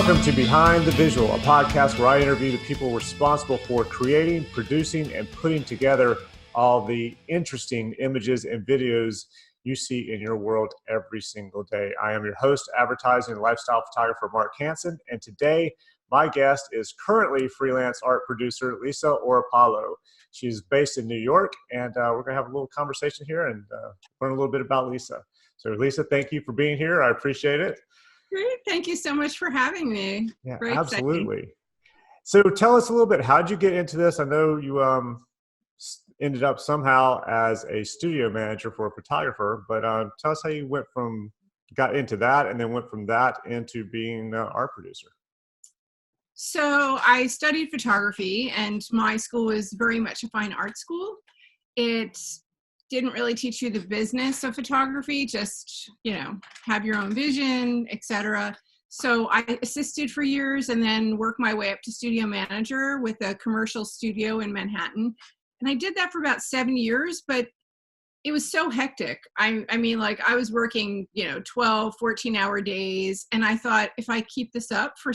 Welcome to Behind the Visual, a podcast where I interview the people responsible for creating, producing, and putting together all the interesting images and videos you see in your world every single day. I am your host, advertising and lifestyle photographer, Mark Hansen, and today my guest is currently freelance art producer, Lisa Oropallo. She's based in New York, and we're going to have a little conversation here and learn a little bit about Lisa. So Lisa, thank you for being here. I appreciate it. Great. Thank you so much for having me. Yeah, Very absolutely. exciting. So tell us a little bit, how'd you get into this? I know you ended up somehow as a studio manager for a photographer, but tell us how you got into that and then went from that into being an art producer. So I studied photography, and my school was very much a fine art school. It didn't really teach you the business of photography, just, have your own vision, etc. So I assisted for years and then worked my way up to studio manager with a commercial studio in Manhattan. And I did that for about 7 years, but it was so hectic. I mean, I was working, 12, 14-hour days. And I thought, if I keep this up for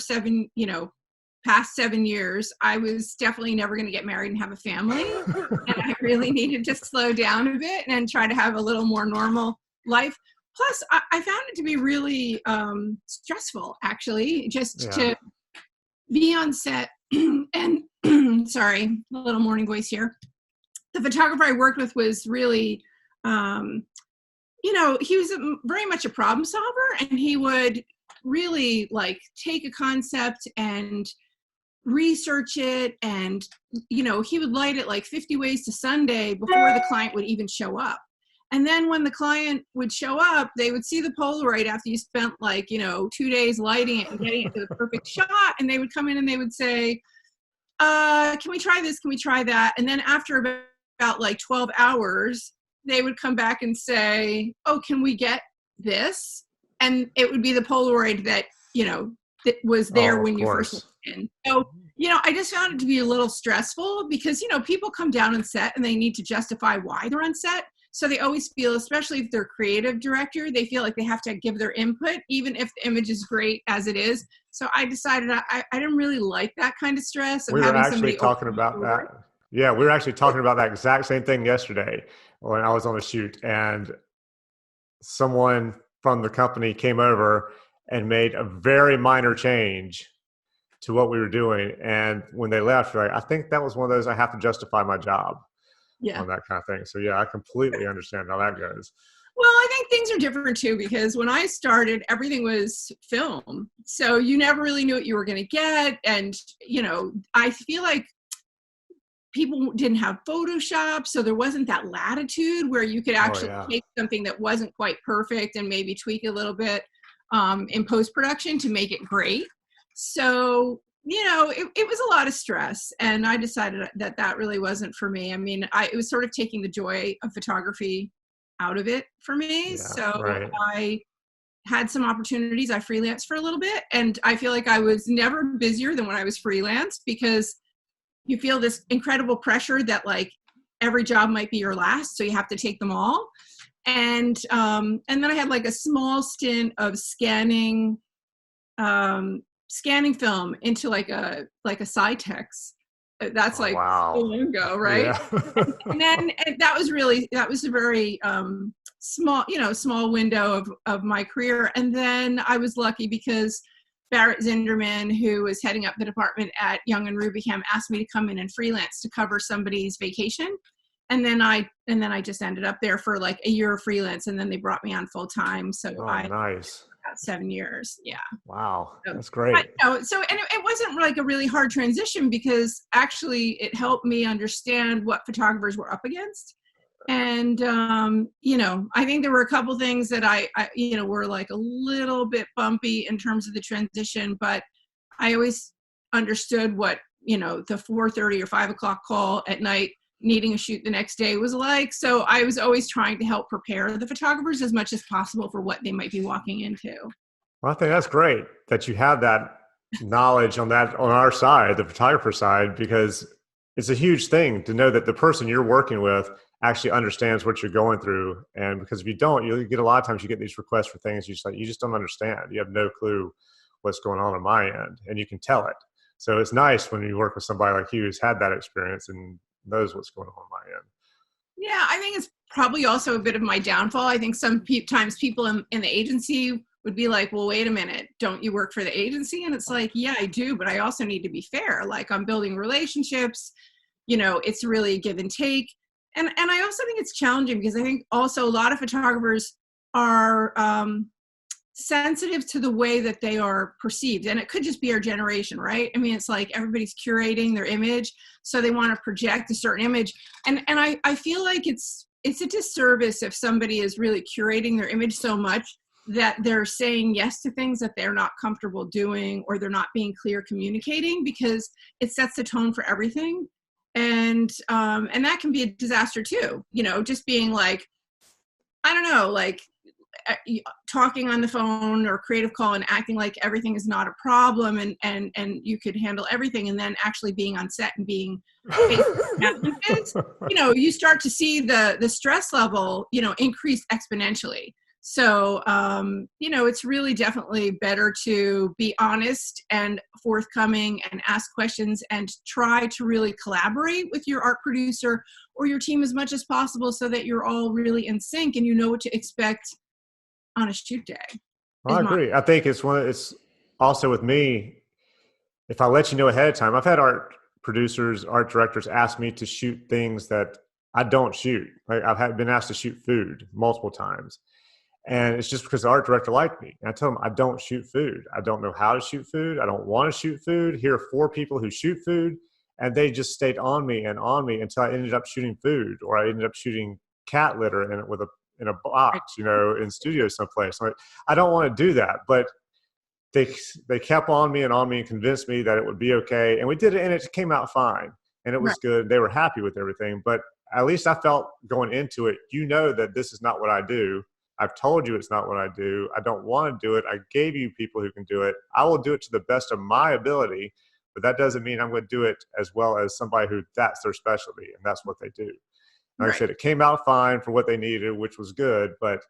past 7 years, I was definitely never going to get married and have a family. And I really needed to slow down a bit and try to have a little more normal life. Plus, I found it to be really stressful, actually, to be on set. And sorry, a little morning voice here. The photographer I worked with was really, he was very much a problem solver, and he would really take a concept and research it, and he would light it 50 ways to Sunday before the client would even show up. And then when the client would show up, they would see the Polaroid after you spent 2 days lighting it and getting it to the perfect shot, and they would come in and they would say, can we try this, can we try that? And then after about 12 hours, they would come back and say, oh, can we get this? And it would be the Polaroid that that was there when you first went in. So, I just found it to be a little stressful because, people come down on set and they need to justify why they're on set. So they always feel, especially if they're creative director, they feel like they have to give their input, even if the image is great as it is. So I decided I didn't really like that kind of stress. We were actually talking about that. Yeah, we were actually talking about that exact same thing yesterday when I was on a shoot, and someone from the company came over and made a very minor change to what we were doing. And when they left, I think that was one of those, I have to justify my job on that kind of thing. So yeah, I completely understand how that goes. Well, I think things are different too, because when I started, everything was film. So you never really knew what you were going to get. And, I feel like people didn't have Photoshop, so there wasn't that latitude where you could actually take something that wasn't quite perfect and maybe tweak a little bit in post-production to make it great. So, it was a lot of stress, and I decided that really wasn't for me. I mean, it was sort of taking the joy of photography out of it for me. I had some opportunities. I freelanced for a little bit, and I feel like I was never busier than when I was freelance, because you feel this incredible pressure that every job might be your last, so you have to take them all. And then I had a small stint of scanning film into a Cytex. That's so long ago, right? Yeah. and that was a very small window of my career. And then I was lucky because Barrett Zinderman, who was heading up the department at Young and Rubicam, asked me to come in and freelance to cover somebody's vacation. And then I just ended up there for a year of freelance, and then they brought me on full time. So nice. About 7 years. Yeah. Wow. That's great. And it wasn't a really hard transition, because actually it helped me understand what photographers were up against. And, I think there were a couple things that I were a little bit bumpy in terms of the transition, but I always understood what, the 4:30 or 5 o'clock call at night needing a shoot the next day was like. So I was always trying to help prepare the photographers as much as possible for what they might be walking into. Well, I think that's great that you have that knowledge on our side, the photographer side, because it's a huge thing to know that the person you're working with actually understands what you're going through. And because if you don't, you get a lot of times you get these requests for things you just don't understand. You have no clue what's going on my end, and you can tell it. So it's nice when you work with somebody like you who's had that experience and knows what's going on my end. Yeah, I think it's probably also a bit of my downfall. I think sometimes people in the agency would be like, well, wait a minute, don't you work for the agency? And it's like, yeah, I do, but I also need to be fair. Like, I'm building relationships, it's really give and take. And I also think it's challenging because I think also a lot of photographers are sensitive to the way that they are perceived. And it could just be our generation, right? I mean, it's like everybody's curating their image, so they want to project a certain image. And I feel like it's a disservice if somebody is really curating their image so much that they're saying yes to things that they're not comfortable doing, or they're not being clear communicating, because it sets the tone for everything. And that can be a disaster too, just being like, I don't know, like talking on the phone or creative call and acting like everything is not a problem, and you could handle everything, and then actually being on set and being challenges, you start to see the stress level, increase exponentially. So, it's really definitely better to be honest and forthcoming and ask questions and try to really collaborate with your art producer or your team as much as possible, so that you're all really in sync and you know what to expect on a shoot day. Well, I agree. I think it's also with me, if I let you know ahead of time. I've had art producers, art directors ask me to shoot things that I don't shoot. Like, been asked to shoot food multiple times. And it's just because the art director liked me. And I tell them, I don't shoot food. I don't know how to shoot food. I don't want to shoot food. Here are 4 people who shoot food. And they just stayed on me until I ended up shooting food, or I ended up shooting cat litter in a box, in studio someplace. Like, I don't want to do that. But they kept on me and convinced me that it would be okay. And we did it, and it came out fine. And it was good. They were happy with everything. But at least I felt going into it, that this is not what I do. I've told you it's not what I do. I don't want to do it. I gave you people who can do it. I will do it to the best of my ability, but that doesn't mean I'm going to do it as well as somebody who that's their specialty, and that's what they do. Like I said, it came out fine for what they needed, which was good. But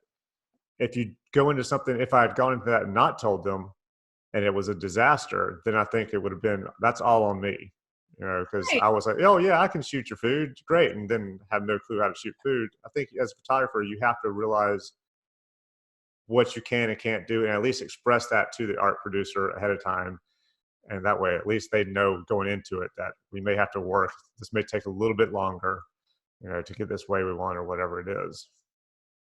if you go into something, if I had gone into that and not told them, and it was a disaster, then I think it would have been, that's all on me. Because I was like, oh yeah, I can shoot your food, great, and then have no clue how to shoot food. I think as a photographer, you have to realize what you can and can't do, and at least express that to the art producer ahead of time. And that way, at least they know going into it that we may have to work. This may take a little bit longer, to get this way we want, or whatever it is.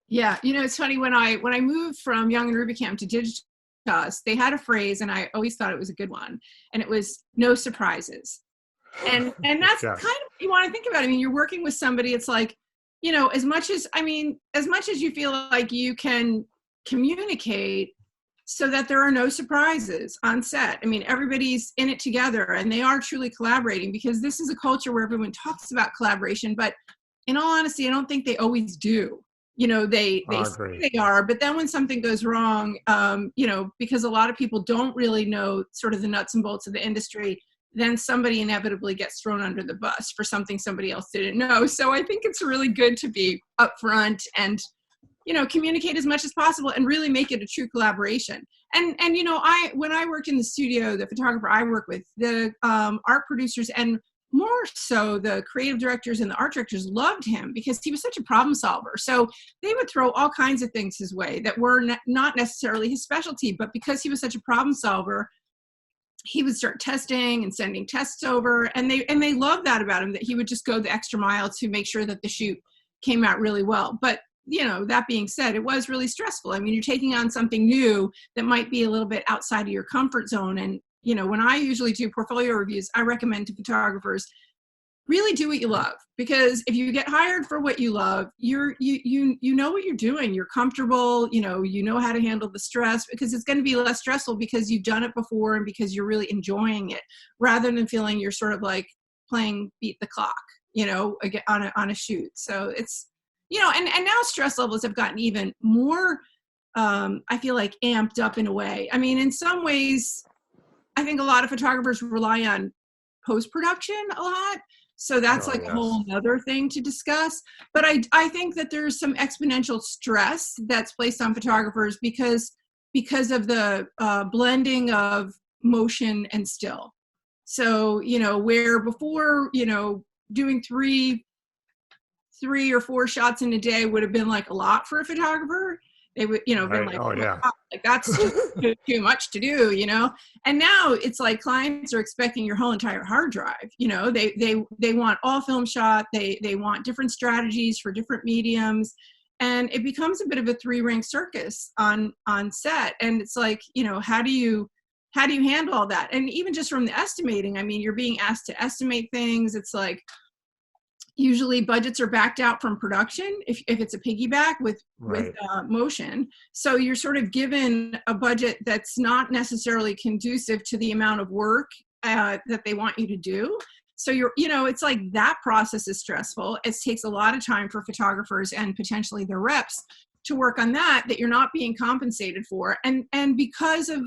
Yeah. It's funny, when I moved from Young and Rubicam to Digitas, they had a phrase, and I always thought it was a good one. And it was no surprises. And that's kind of what you want to think about. I mean, you're working with somebody, it's like, as much as you feel like you can communicate so that there are no surprises on set. I mean, everybody's in it together, and they are truly collaborating, because this is a culture where everyone talks about collaboration, but in all honesty, I don't think they always do. They say they are, but then when something goes wrong, because a lot of people don't really know sort of the nuts and bolts of the industry, then somebody inevitably gets thrown under the bus for something somebody else didn't know. So I think it's really good to be upfront and, communicate as much as possible and really make it a true collaboration. And when I work in the studio, the photographer I work with, the art producers, and more so the creative directors and the art directors, loved him because he was such a problem solver. So they would throw all kinds of things his way that were not necessarily his specialty, but because he was such a problem solver, he would start testing and sending tests over, and they loved that about him, that he would just go the extra mile to make sure that the shoot came out really well. But that being said, it was really stressful. I mean, you're taking on something new that might be a little bit outside of your comfort zone. And when I usually do portfolio reviews, I recommend to photographers, really do what you love, because if you get hired for what you love, you know what you're doing. You're comfortable. You know how to handle the stress, because it's going to be less stressful because you've done it before and because you're really enjoying it, rather than feeling you're sort of like playing beat the clock, again, on a shoot. So it's, and now stress levels have gotten even more, I feel like, amped up in a way. I mean, in some ways, I think a lot of photographers rely on post-production a lot. So that's a whole other thing to discuss. But I think that there's some exponential stress that's placed on photographers because because of the blending of motion and still. So, where before, doing three or four shots in a day would have been like a lot for a photographer. They would, been Right. like, Oh, yeah. God, like that's just too much to do, And now it's like clients are expecting your whole entire hard drive. They want all film shot. They want different strategies for different mediums, and it becomes a bit of a three-ring circus on set. And it's like, how do you handle all that? And even just from the estimating, I mean, you're being asked to estimate things. It's like, usually budgets are backed out from production if it's a piggyback with motion. So you're sort of given a budget that's not necessarily conducive to the amount of work that they want you to do. So it's like that process is stressful. It takes a lot of time for photographers and potentially their reps to work on that you're not being compensated for. And because of,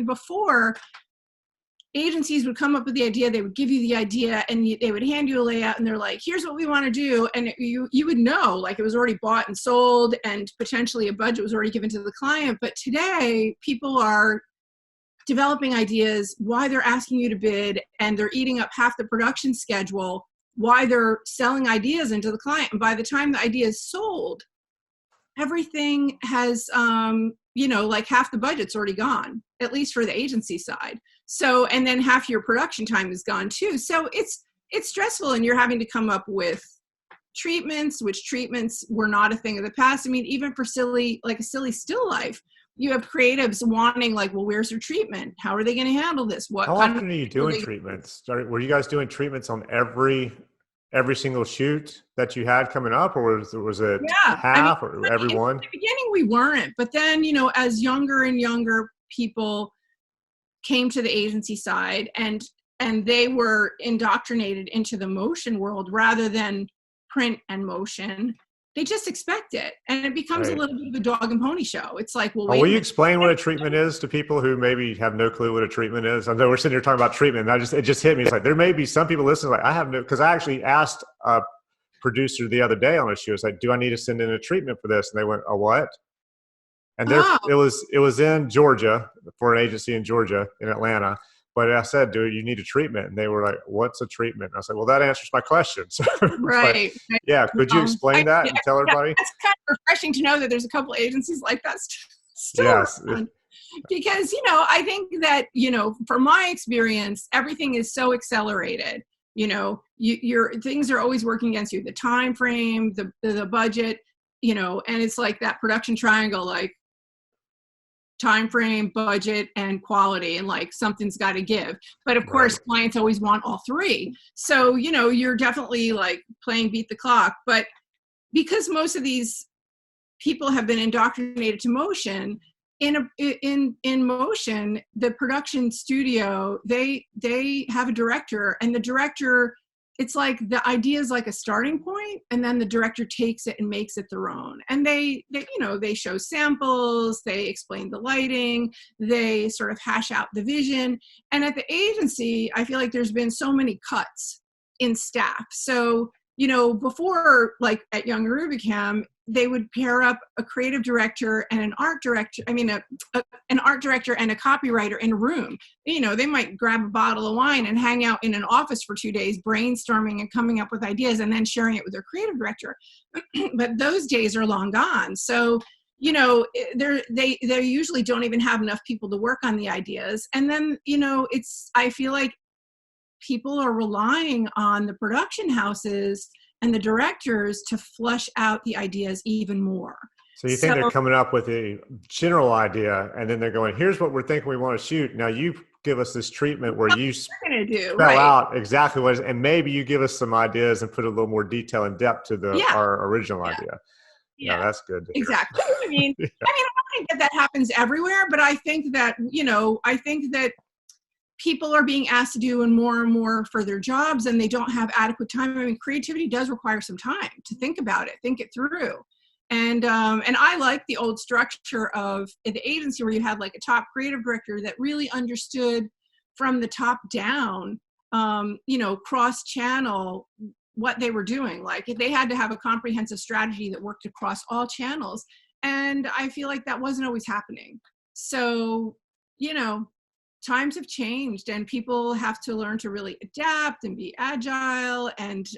before, agencies would come up with the idea, they would give you the idea, and they would hand you a layout, and they're like, here's what we want to do. And you would know, like, it was already bought and sold, and potentially a budget was already given to the client. But today, people are developing ideas, why they're asking you to bid, and they're eating up half the production schedule, why they're selling ideas into the client. And by the time the idea is sold, everything has, like half the budget's already gone, at least for the agency side. So, and then half your production time is gone too. So it's stressful, and you're having to come up with treatments, which treatments were not a thing of the past. I mean, even for a silly still life, you have creatives wanting, like, well, where's their treatment? How are they going to handle this? How often are you doing treatments? Were you guys doing treatments on every single shoot that you had coming up, or was it half, or every one? In the beginning, we weren't, but then, as younger and younger people came to the agency side, and they were indoctrinated into the motion world rather than print and motion, they just expect it, and it becomes a little bit of a dog and pony show. It's like, well, will you explain what a treatment is to people who maybe have no clue what a treatment is? I know we're sitting here talking about treatment, and it just hit me. It's like, there may be some people listening, like, I have no, because I actually asked a producer the other day on a show, it's like, do I need to send in a treatment for this? And they went, a what? And it was in Georgia, for an agency in Georgia, in Atlanta. But I said, do you need a treatment? And they were like, what's a treatment? And I said, well, that answers my question. So right. Yeah. Could you explain that and tell everybody? It's kind of refreshing to know that there's a couple agencies like that still around. Because, I think that, from my experience, everything is so accelerated. Your things are always working against you. The time frame, the budget, and it's like that production triangle, like, time frame, budget, and quality, and like something's got to give. But of course, clients always want all three. So, you're definitely like playing beat the clock. But because most of these people have been indoctrinated to motion, in motion, the production studio, they have a director, and the director, it's like the idea is like a starting point, and then the director takes it and makes it their own. And they show samples, they explain the lighting, they sort of hash out the vision. And at the agency, I feel like there's been so many cuts in staff. So, before, like at Young Rubicam, they would pair up a creative director and an art director, an art director and a copywriter in a room. They might grab a bottle of wine and hang out in an office for 2 days, brainstorming and coming up with ideas, and then sharing it with their creative director. But those days are long gone. So, they usually don't even have enough people to work on the ideas. And then, I feel like people are relying on the production houses and the directors to flush out the ideas even more. So you think they're coming up with a general idea, and then they're going, here's what we're thinking we want to shoot. Now you give us this treatment where you spell out exactly what it is, and maybe you give us some ideas and put a little more detail and depth to our original idea. Yeah, that's good. Exactly. I don't think that happens everywhere, but I think that, people are being asked to do and more for their jobs, and they don't have adequate time. Creativity does require some time to think about it, think it through. And I like the old structure of the agency where you had like a top creative director that really understood from the top down, cross-channel what they were doing. Like, they had to have a comprehensive strategy that worked across all channels. And I feel like that wasn't always happening. So, times have changed and people have to learn to really adapt and be agile and,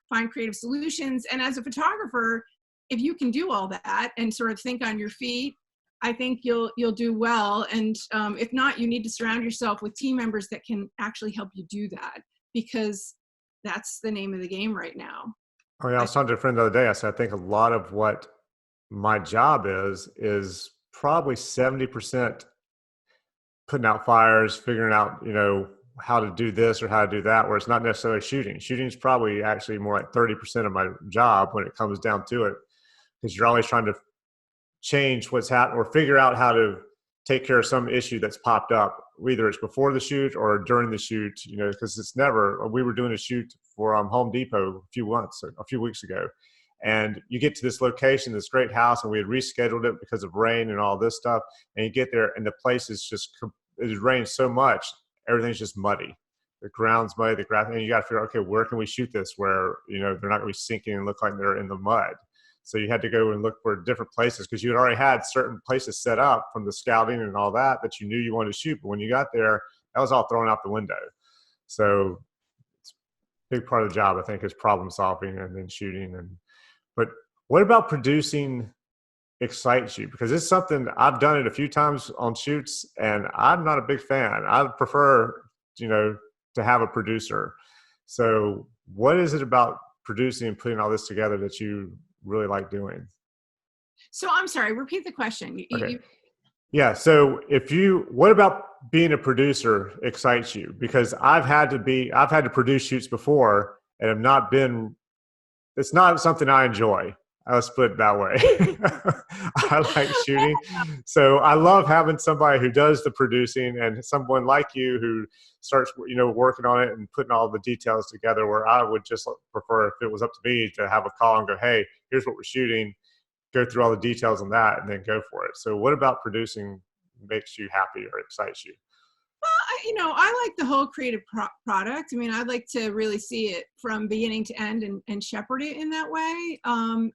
find creative solutions. And as a photographer, if you can do all that and sort of think on your feet, I think you'll do well. And if not, you need to surround yourself with team members that can actually help you do that, because that's the name of the game right now. Oh yeah, I was talking to a friend the other day. I said I think a lot of what my job is probably 70% putting out fires, figuring out, how to do this or how to do that, where it's not necessarily shooting. Shooting is probably actually more like 30% of my job when it comes down to it, because you're always trying to change what's happened or figure out how to take care of some issue that's popped up, whether it's before the shoot or during the shoot, because it's never, we were doing a shoot for Home Depot a few weeks ago. And you get to this location, this great house, and we had rescheduled it because of rain and all this stuff. And you get there and the place is just, it rained so much, everything's just muddy. The ground's muddy, the grass, and you got to figure out, okay, where can we shoot this where, they're not going to be sinking and look like they're in the mud. So you had to go and look for different places because you had already had certain places set up from the scouting and all that you knew you wanted to shoot. But when you got there, that was all thrown out the window. So it's a big part of the job, I think, is problem solving and then shooting. But what about producing excites you? Because it's something I've done it a few times on shoots, and I'm not a big fan. I prefer, to have a producer. So what is it about producing and putting all this together that you really like doing? So I'm sorry, repeat the question. Okay. Yeah. So what about being a producer excites you? Because I've had to produce shoots before and it's not something I enjoy. Let's put it that way. I like shooting. So I love having somebody who does the producing and someone like you who starts, working on it and putting all the details together, where I would just prefer, if it was up to me, to have a call and go, hey, here's what we're shooting, go through all the details on that and then go for it. So what about producing makes you happy or excites you? I like the whole creative product. I mean, I'd like to really see it from beginning to end and shepherd it in that way.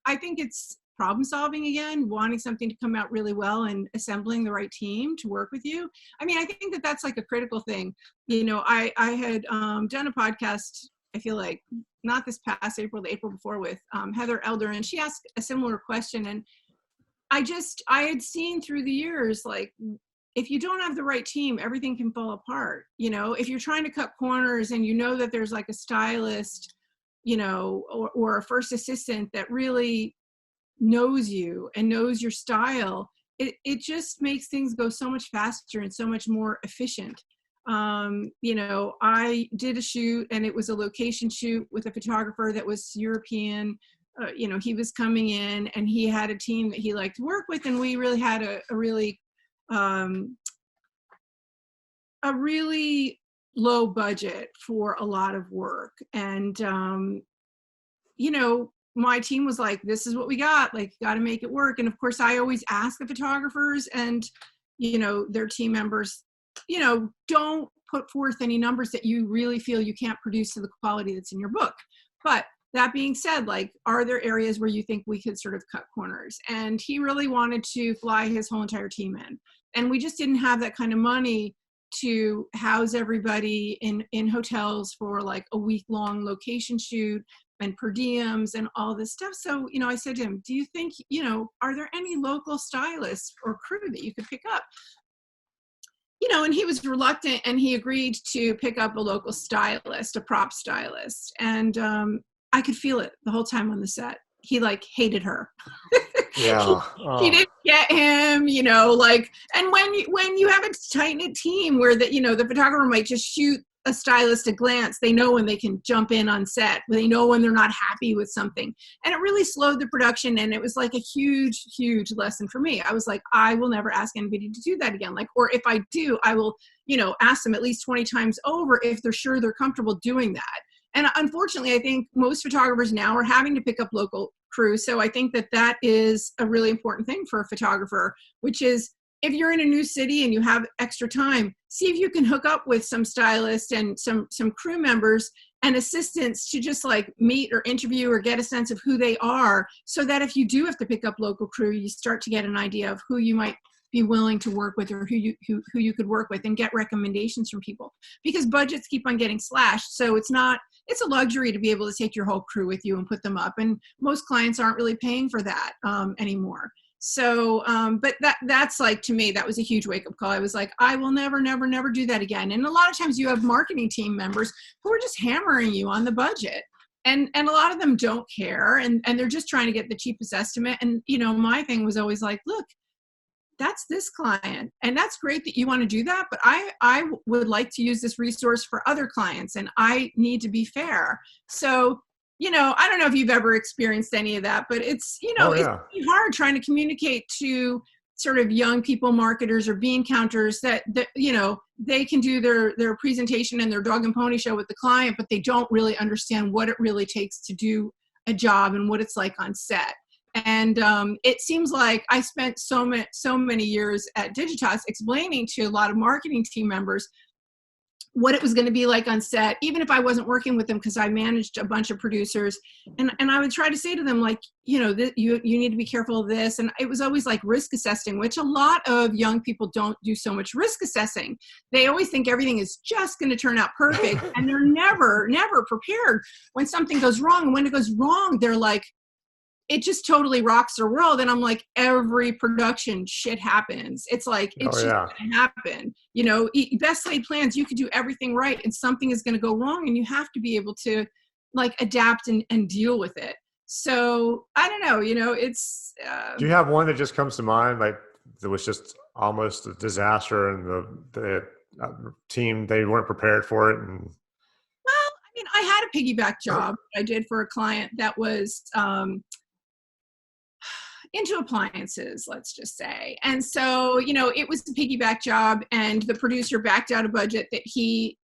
I think it's problem solving again, wanting something to come out really well and assembling the right team to work with you. I mean, I think that that's like a critical thing. I had done a podcast, I feel like not this past April, the April before, with Heather Elder, and she asked a similar question. And I had seen through the years, like, if you don't have the right team, everything can fall apart. If you're trying to cut corners and that there's like a stylist, or a first assistant that really knows you and knows your style, it just makes things go so much faster and so much more efficient. I did a shoot, and it was a location shoot with a photographer that was European. He was coming in and he had a team that he liked to work with, and we really had a really low budget for a lot of work. And, my team was like, this is what we got, like, got to make it work. And of course, I always ask the photographers and, their team members, don't put forth any numbers that you really feel you can't produce to the quality that's in your book. But that being said, like, are there areas where you think we could sort of cut corners? And he really wanted to fly his whole entire team in. And we just didn't have that kind of money to house everybody in hotels for like a week-long location shoot and per diems and all this stuff. So, I said to him, do you think, are there any local stylists or crew that you could pick up? And he was reluctant, and he agreed to pick up a local stylist, a prop stylist. And I could feel it the whole time on the set. He hated her. Yeah. He didn't get him, and when you have a tight knit team where the photographer might just shoot a stylist a glance, they know when they can jump in on set, they know when they're not happy with something. And it really slowed the production. And it was like a huge, huge lesson for me. I was like, I will never ask anybody to do that again. Or if I do, I will, ask them at least 20 times over if they're sure they're comfortable doing that. And unfortunately, I think most photographers now are having to pick up local crew. So I think that is a really important thing for a photographer, which is if you're in a new city and you have extra time, see if you can hook up with some stylists and some crew members and assistants to just like meet or interview or get a sense of who they are, so that if you do have to pick up local crew, you start to get an idea of who you might be willing to work with, or who you could work with, and get recommendations from people, because budgets keep on getting slashed. So it's a luxury to be able to take your whole crew with you and put them up, and most clients aren't really paying for that anymore. So, but that's like, to me, that was a huge wake-up call. I was like, I will never do that again. And a lot of times you have marketing team members who are just hammering you on the budget. And a lot of them don't care, and they're just trying to get the cheapest estimate. And, my thing was always like, look, that's this client, and that's great that you want to do that, but I would like to use this resource for other clients, and I need to be fair. So, I don't know if you've ever experienced any of that, but it's, it's really hard trying to communicate to sort of young people, marketers or bean counters, that they can do their presentation and their dog and pony show with the client, but they don't really understand what it really takes to do a job and what it's like on set. And it seems like I spent so many years at Digitas explaining to a lot of marketing team members what it was going to be like on set, even if I wasn't working with them, because I managed a bunch of producers. And I would try to say to them, like, you need to be careful of this. And it was always like risk assessing, which a lot of young people don't do so much risk assessing. They always think everything is just going to turn out perfect. And they're never prepared when something goes wrong. And when it goes wrong, they're like, it just totally rocks their world. And I'm like, every production shit happens. It's like, it's just going to happen. Best laid plans, you could do everything right, and something is going to go wrong, and you have to be able to like adapt and deal with it. So I don't know, it's. Do you have one that just comes to mind, like that was just almost a disaster, and the team, they weren't prepared for it? And I had a piggyback job I did for a client that was, into appliances, let's just say. And so, it was a piggyback job, and the producer backed out a budget that he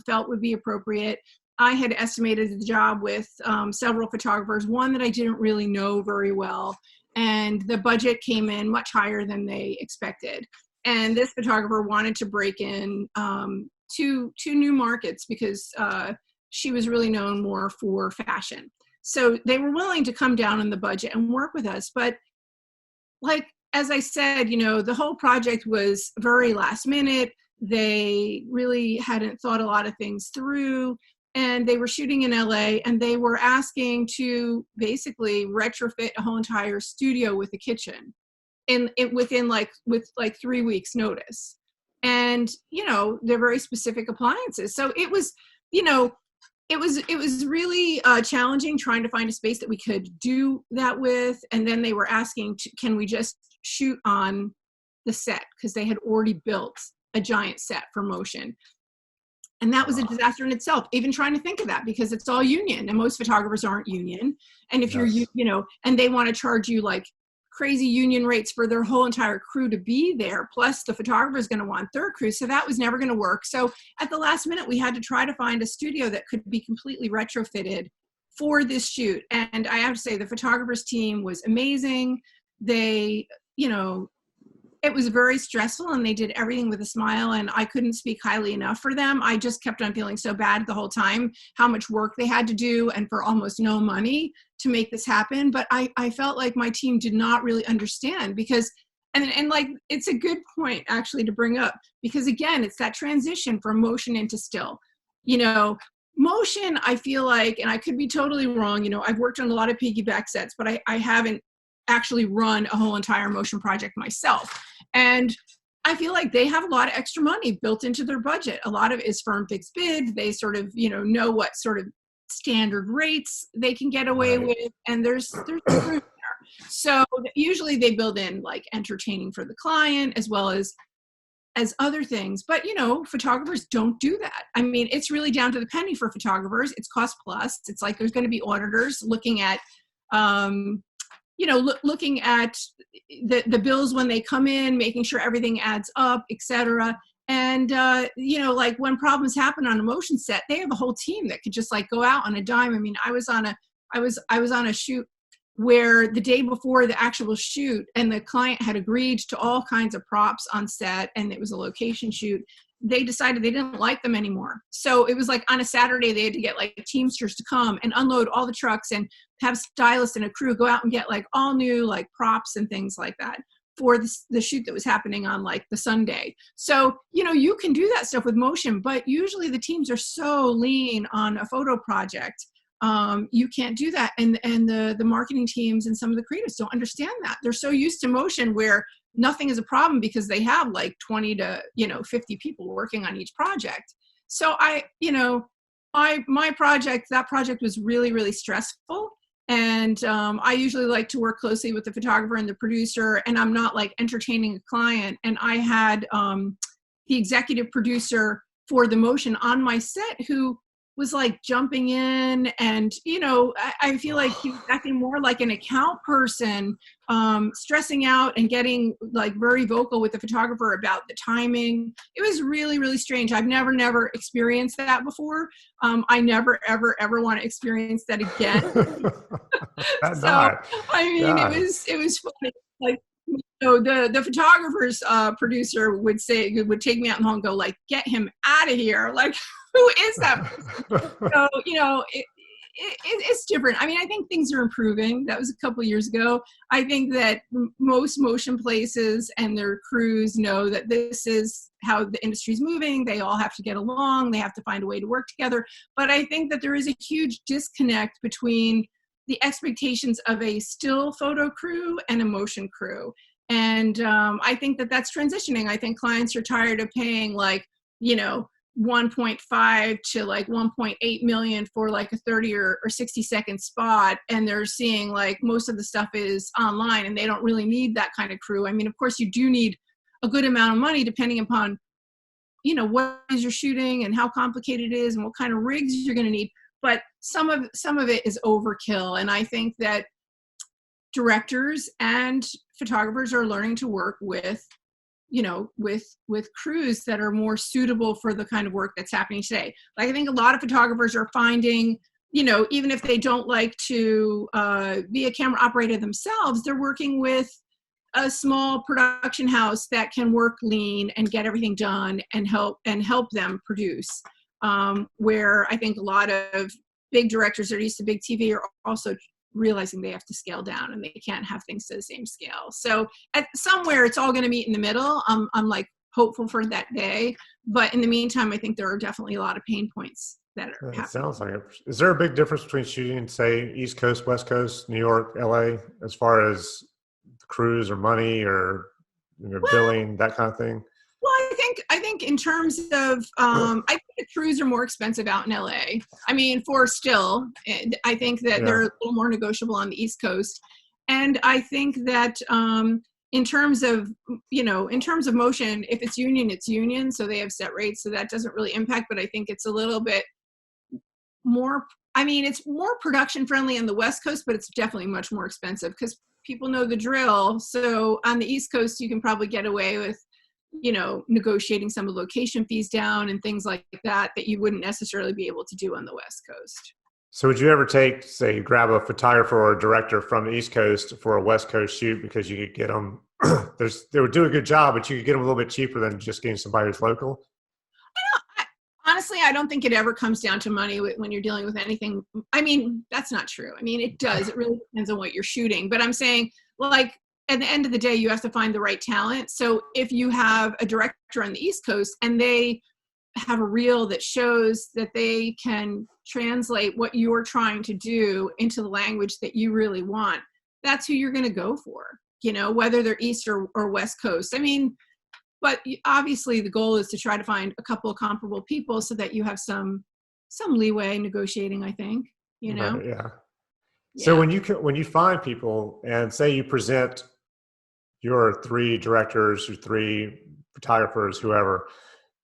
felt would be appropriate. I had estimated the job with several photographers, one that I didn't really know very well, and the budget came in much higher than they expected. And this photographer wanted to break in two new markets, because she was really known more for fashion. So they were willing to come down on the budget and work with us. But like, as I said, the whole project was very last minute. They really hadn't thought a lot of things through, and they were shooting in LA, and they were asking to basically retrofit a whole entire studio with a kitchen with 3 weeks notice. And, they're very specific appliances. So it was, it was really challenging trying to find a space that we could do that with. And then they were asking, can we just shoot on the set? Because they had already built a giant set for motion. And that was a disaster in itself, even trying to think of that, because it's all union, and most photographers aren't union. And if you're, and they want to charge you like crazy union rates for their whole entire crew to be there, plus the photographer is going to want their crew. So that was never going to work. So at the last minute, we had to try to find a studio that could be completely retrofitted for this shoot. And I have to say, the photographer's team was amazing. They, it was very stressful, and they did everything with a smile, and I couldn't speak highly enough for them. I just kept on feeling so bad the whole time, how much work they had to do, and for almost no money to make this happen. But I felt like my team did not really understand, because, and like, it's a good point actually to bring up, because again, it's that transition from motion into still. Motion, I feel like, and I could be totally wrong, I've worked on a lot of piggyback sets, but I haven't actually run a whole entire motion project myself. And I feel like they have a lot of extra money built into their budget. A lot of it is firm fixed bid. They sort of, know what sort of standard rates they can get away with. And there's room there. So usually they build in like entertaining for the client, as well as other things. But, photographers don't do that. I mean, it's really down to the penny for photographers. It's cost plus. It's like, there's going to be auditors looking at, looking at the bills when they come in, making sure everything adds up, et cetera. And, like when problems happen on a motion set, they have a whole team that could just like go out on a dime. I mean, I was on a shoot where the day before the actual shoot, and the client had agreed to all kinds of props on set, and it was a location shoot, they decided they didn't like them anymore. So it was like on a Saturday, they had to get like Teamsters to come and unload all the trucks and have stylists and a crew go out and get like all new like props and things like that for the shoot that was happening on like the Sunday. So, you know, you can do that stuff with motion, but usually the teams are so lean on a photo project. You can't do that. And the marketing teams and some of the creatives don't understand that. They're so used to motion where nothing is a problem because they have like 20 to, 50 people working on each project. So that project was really, really stressful. And I usually like to work closely with the photographer and the producer, and I'm not like entertaining a client. And I had the executive producer for the motion on my set who was like jumping in, and I feel like he was acting more like an account person, stressing out and getting like very vocal with the photographer about the timing. It was really, really strange. I've never experienced that before. I never ever want to experience that again. So I mean, God. it was funny. Like, the photographer's producer would take me out in the hall and go like, "Get him out of here!" Like, who is that person? So it's different. I mean, I think things are improving. That was a couple of years ago. I think that most motion places and their crews know that this is how the industry's moving. They all have to get along. They have to find a way to work together. But I think that there is a huge disconnect between the expectations of a still photo crew and a motion crew. And I think that that's transitioning. I think clients are tired of paying like, 1.5 to like 1.8 million for like a 30 or 60 second spot. And they're seeing like most of the stuff is online and they don't really need that kind of crew. I mean, of course you do need a good amount of money depending upon, what is you're shooting and how complicated it is and what kind of rigs you're going to need. But some of it is overkill. And I think that directors and photographers are learning to work with crews that are more suitable for the kind of work that's happening today. Like, I think a lot of photographers are finding, even if they don't like to be a camera operator themselves, they're working with a small production house that can work lean and get everything done and help them produce. Where I think a lot of big directors that are used to big TV are also realizing they have to scale down and they can't have things to the same scale. So somewhere it's all going to meet in the middle. I'm like hopeful for that day, but in the meantime, I think there are definitely a lot of pain points that are happening. It sounds like it. Is there a big difference between shooting, say, East Coast, West Coast, New York, LA, as far as crews or money or billing, that kind of thing? Well, I think in terms of, I think the crews are more expensive out in LA. I mean, for still, I think that they're a little more negotiable on the East Coast. And I think that in terms of motion, if it's union, it's union. So they have set rates. So that doesn't really impact, but I think it's a little bit more, it's more production friendly on the West Coast, but it's definitely much more expensive because people know the drill. So on the East Coast, you can probably get away with negotiating some of the location fees down and things like that you wouldn't necessarily be able to do on the West Coast. So would you ever grab a photographer or a director from the East Coast for a West Coast shoot because you could get them, they would do a good job, but you could get them a little bit cheaper than just getting somebody who's local? Honestly, I don't think it ever comes down to money when you're dealing with anything. I mean, that's not true. I mean, it does. It really depends on what you're shooting. But I'm saying, like, at the end of the day, you have to find the right talent. So if you have a director on the East Coast and they have a reel that shows that they can translate what you're trying to do into the language that you really want, that's who you're going to go for, whether they're East or West Coast. I mean, but obviously the goal is to try to find a couple of comparable people so that you have some leeway negotiating, I think, Right, yeah. So when you find people and say you present your 3 directors, your 3 photographers, whoever,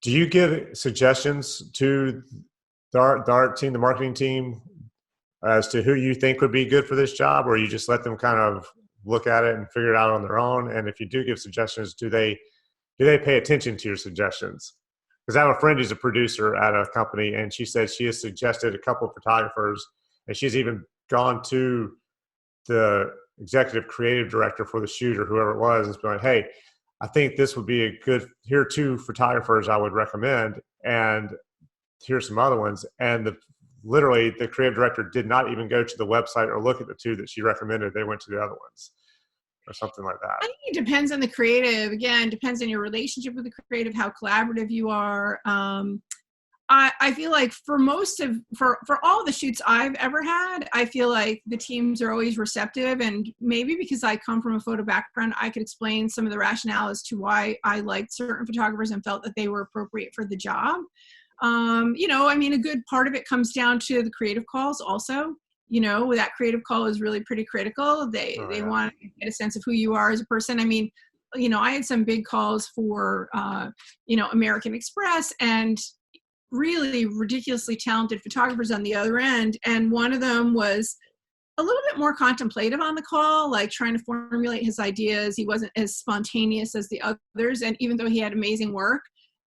do you give suggestions to the art team, the marketing team, as to who you think would be good for this job, or you just let them kind of look at it and figure it out on their own? And if you do give suggestions, do they pay attention to your suggestions? Because I have a friend who's a producer at a company, and she said she has suggested a couple of photographers, and she's even gone to the executive creative director for the shoot or whoever it was and going, hey, I think this would be a good, here are 2 photographers I would recommend, and here's some other ones. And literally the creative director did not even go to the website or look at the 2 that she recommended. They went to the other ones or something like that. I think it depends on the creative. Again, depends on your relationship with the creative, how collaborative you are. I feel like for all the shoots I've ever had, I feel like the teams are always receptive, and maybe because I come from a photo background, I could explain some of the rationale as to why I liked certain photographers and felt that they were appropriate for the job. A good part of it comes down to the creative calls also. That creative call is really pretty critical. They want to get a sense of who you are as a person. I had some big calls for, American Express, and really ridiculously talented photographers on the other end. And one of them was a little bit more contemplative on the call, like trying to formulate his ideas. He wasn't as spontaneous as the others. And even though he had amazing work,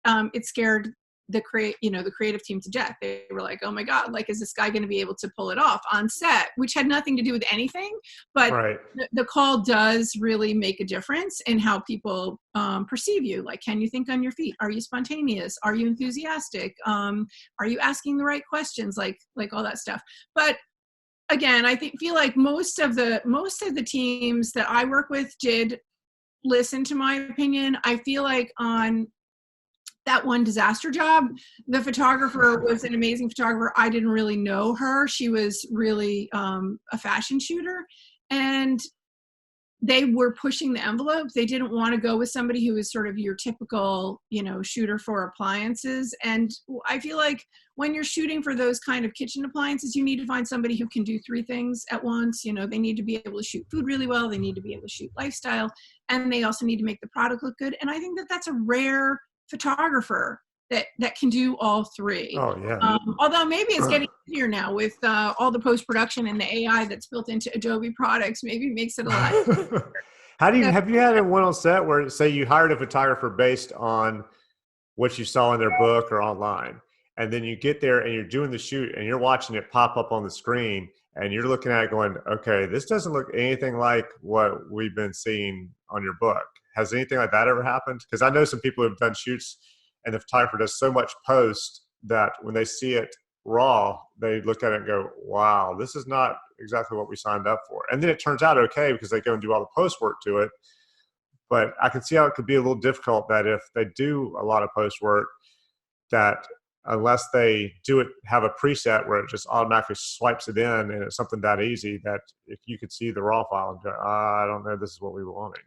it scared the creative team to death. They were like, oh my God, like, is this guy going to be able to pull it off on set? Which had nothing to do with anything, but right. the call does really make a difference in how people perceive you. Like, can you think on your feet? Are you spontaneous? Are you enthusiastic? Are you asking the right questions? Like all that stuff. But again, I feel like most of the teams that I work with did listen to my opinion. I feel like on that one disaster job, the photographer was an amazing photographer. I didn't really know her. She was really a fashion shooter, and they were pushing the envelope. They didn't want to go with somebody who was sort of your typical, shooter for appliances. And I feel like when you're shooting for those kind of kitchen appliances, you need to find somebody who can do 3 things at once. They need to be able to shoot food really well. They need to be able to shoot lifestyle, and they also need to make the product look good. And I think that that's a rare photographer that can do all 3. Oh yeah. Although maybe it's getting easier now with all the post-production and the AI that's built into Adobe products. Maybe it makes it a lot. Have you had one on set where, say, you hired a photographer based on what you saw in their book or online, and then you get there and you're doing the shoot and you're watching it pop up on the screen and you're looking at it going, okay, this doesn't look anything like what we've been seeing on your book. Has anything like that ever happened? Because I know some people who have done shoots and the photographer does so much post that when they see it raw, they look at it and go, wow, this is not exactly what we signed up for. And then it turns out okay because they go and do all the post work to it. But I can see how it could be a little difficult that if they do a lot of post work, that unless they have a preset where it just automatically swipes it in and it's something that easy, that if you could see the raw file and go, I don't know, this is what we were wanting.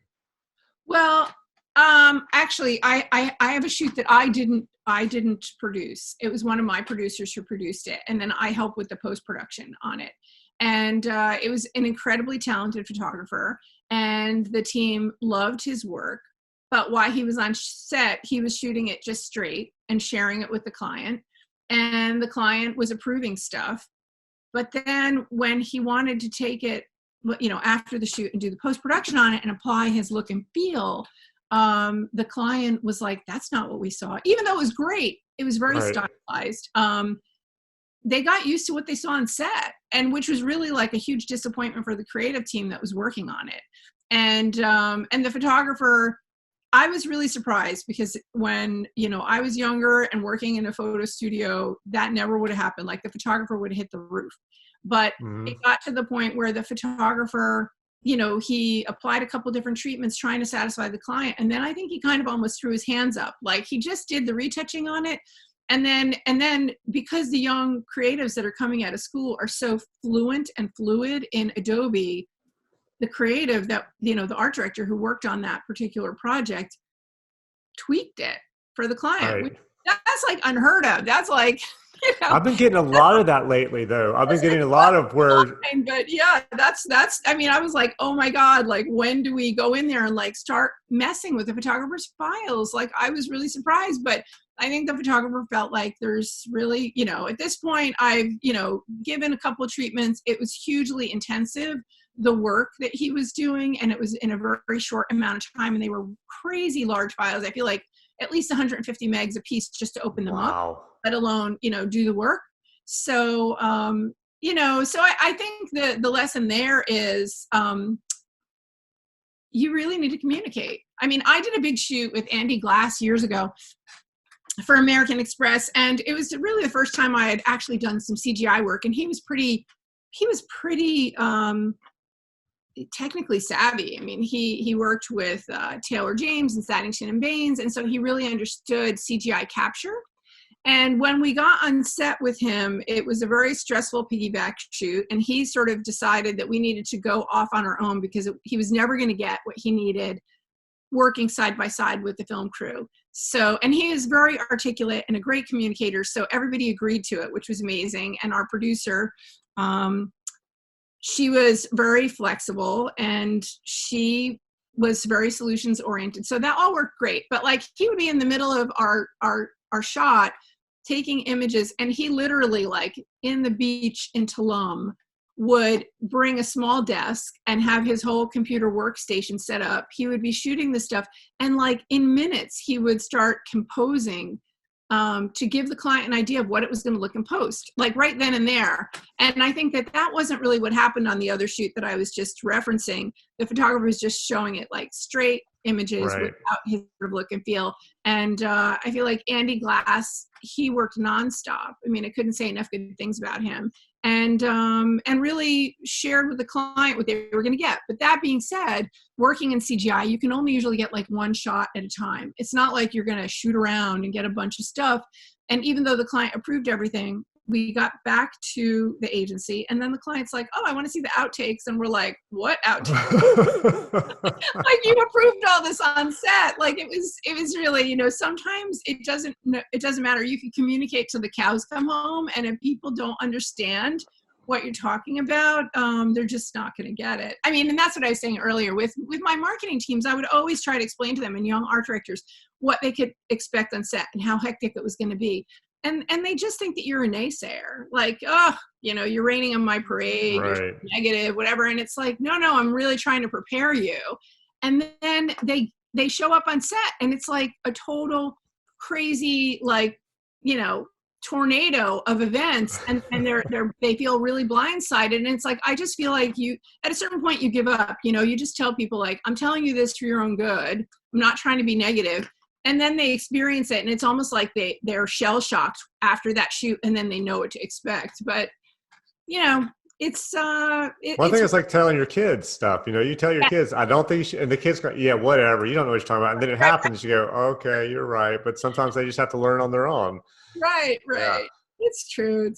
Well, actually, I have a shoot that I didn't produce. It was one of my producers who produced it, and then I helped with the post-production on it. And it was an incredibly talented photographer, and the team loved his work. But while he was on set, he was shooting it just straight and sharing it with the client, and the client was approving stuff. But then when he wanted to take it, after the shoot and do the post-production on it and apply his look and feel, the client was like, that's not what we saw. Even though it was great, it was very stylized. They got used to what they saw on set, and which was really like a huge disappointment for the creative team that was working on it. And the photographer, I was really surprised because when, I was younger and working in a photo studio, that never would have happened. Like, the photographer would have hit the roof. But it got to the point where the photographer, he applied a couple different treatments trying to satisfy the client. And then I think he kind of almost threw his hands up. Like, he just did the retouching on it. And then because the young creatives that are coming out of school are so fluent and fluid in Adobe, the creative that, the art director who worked on that particular project tweaked it for the client. Right. That's like unheard of. That's like, I've been getting a lot of that lately, though. I've been getting a lot of where. But yeah, that's. I was like, oh my God, like, when do we go in there and like start messing with the photographer's files? Like, I was really surprised, but I think the photographer felt like there's really, at this point, I've, given a couple of treatments. It was hugely intensive, the work that he was doing, and it was in a very, very short amount of time, and they were crazy large files. I feel like at least 150 megs a piece just to open them up, let alone, do the work. So so I think the lesson there is you really need to communicate. I mean, I did a big shoot with Andy Glass years ago for American Express, and it was really the first time I had actually done some CGI work, and he was pretty technically savvy. I mean, he worked with Taylor James and Saddington and Baines, and so he really understood CGI capture. And when we got on set with him, it was a very stressful piggyback shoot, and he sort of decided that we needed to go off on our own because he was never going to get what he needed working side by side with the film crew. So, and he is very articulate and a great communicator, so everybody agreed to it, which was amazing. And our producer, she was very flexible and she was very solutions oriented. So that all worked great. But like, he would be in the middle of our shot taking images, and he literally, like in the beach in Tulum, would bring a small desk and have his whole computer workstation set up. He would be shooting this stuff, and like in minutes he would start composing to give the client an idea of what it was going to look in post, like right then and there. And I think that wasn't really what happened on the other shoot that I was just referencing. The photographer was just showing it like straight images Right. without his sort of look and feel. And I feel like Andy Glass, he worked nonstop. I mean, I couldn't say enough good things about him, and really shared with the client what they were going to get. But that being said, working in CGI, you can only usually get like one shot at a time. It's not like you're going to shoot around and get a bunch of stuff. And even though the client approved everything, we got back to the agency, and then the client's like, "Oh, I want to see the outtakes," and we're like, "What outtakes?" Like, you approved all this on set. Like, it was really, sometimes it doesn't matter. You can communicate till the cows come home, and if people don't understand what you're talking about, they're just not going to get it. I mean, and that's what I was saying earlier with my marketing teams. I would always try to explain to them, and young art directors, what they could expect on set and how hectic it was going to be. And they just think that you're a naysayer, like, oh, you're raining on my parade, Right. you're negative, whatever. And it's like, no, I'm really trying to prepare you. And then they show up on set, and it's like a total crazy, like, tornado of events, and they feel really blindsided. And it's like, I just feel like at a certain point you give up. You just tell people, like, I'm telling you this for your own good. I'm not trying to be negative. And then they experience it, and it's almost like they're shell shocked after that shoot, and then they know what to expect. But it's One thing is like telling your kids stuff. You tell your kids, I don't think you should, and the kids go, yeah, whatever. You don't know what you're talking about. And then it happens. You go, okay, you're right. But sometimes they just have to learn on their own. Right. Yeah. It's true.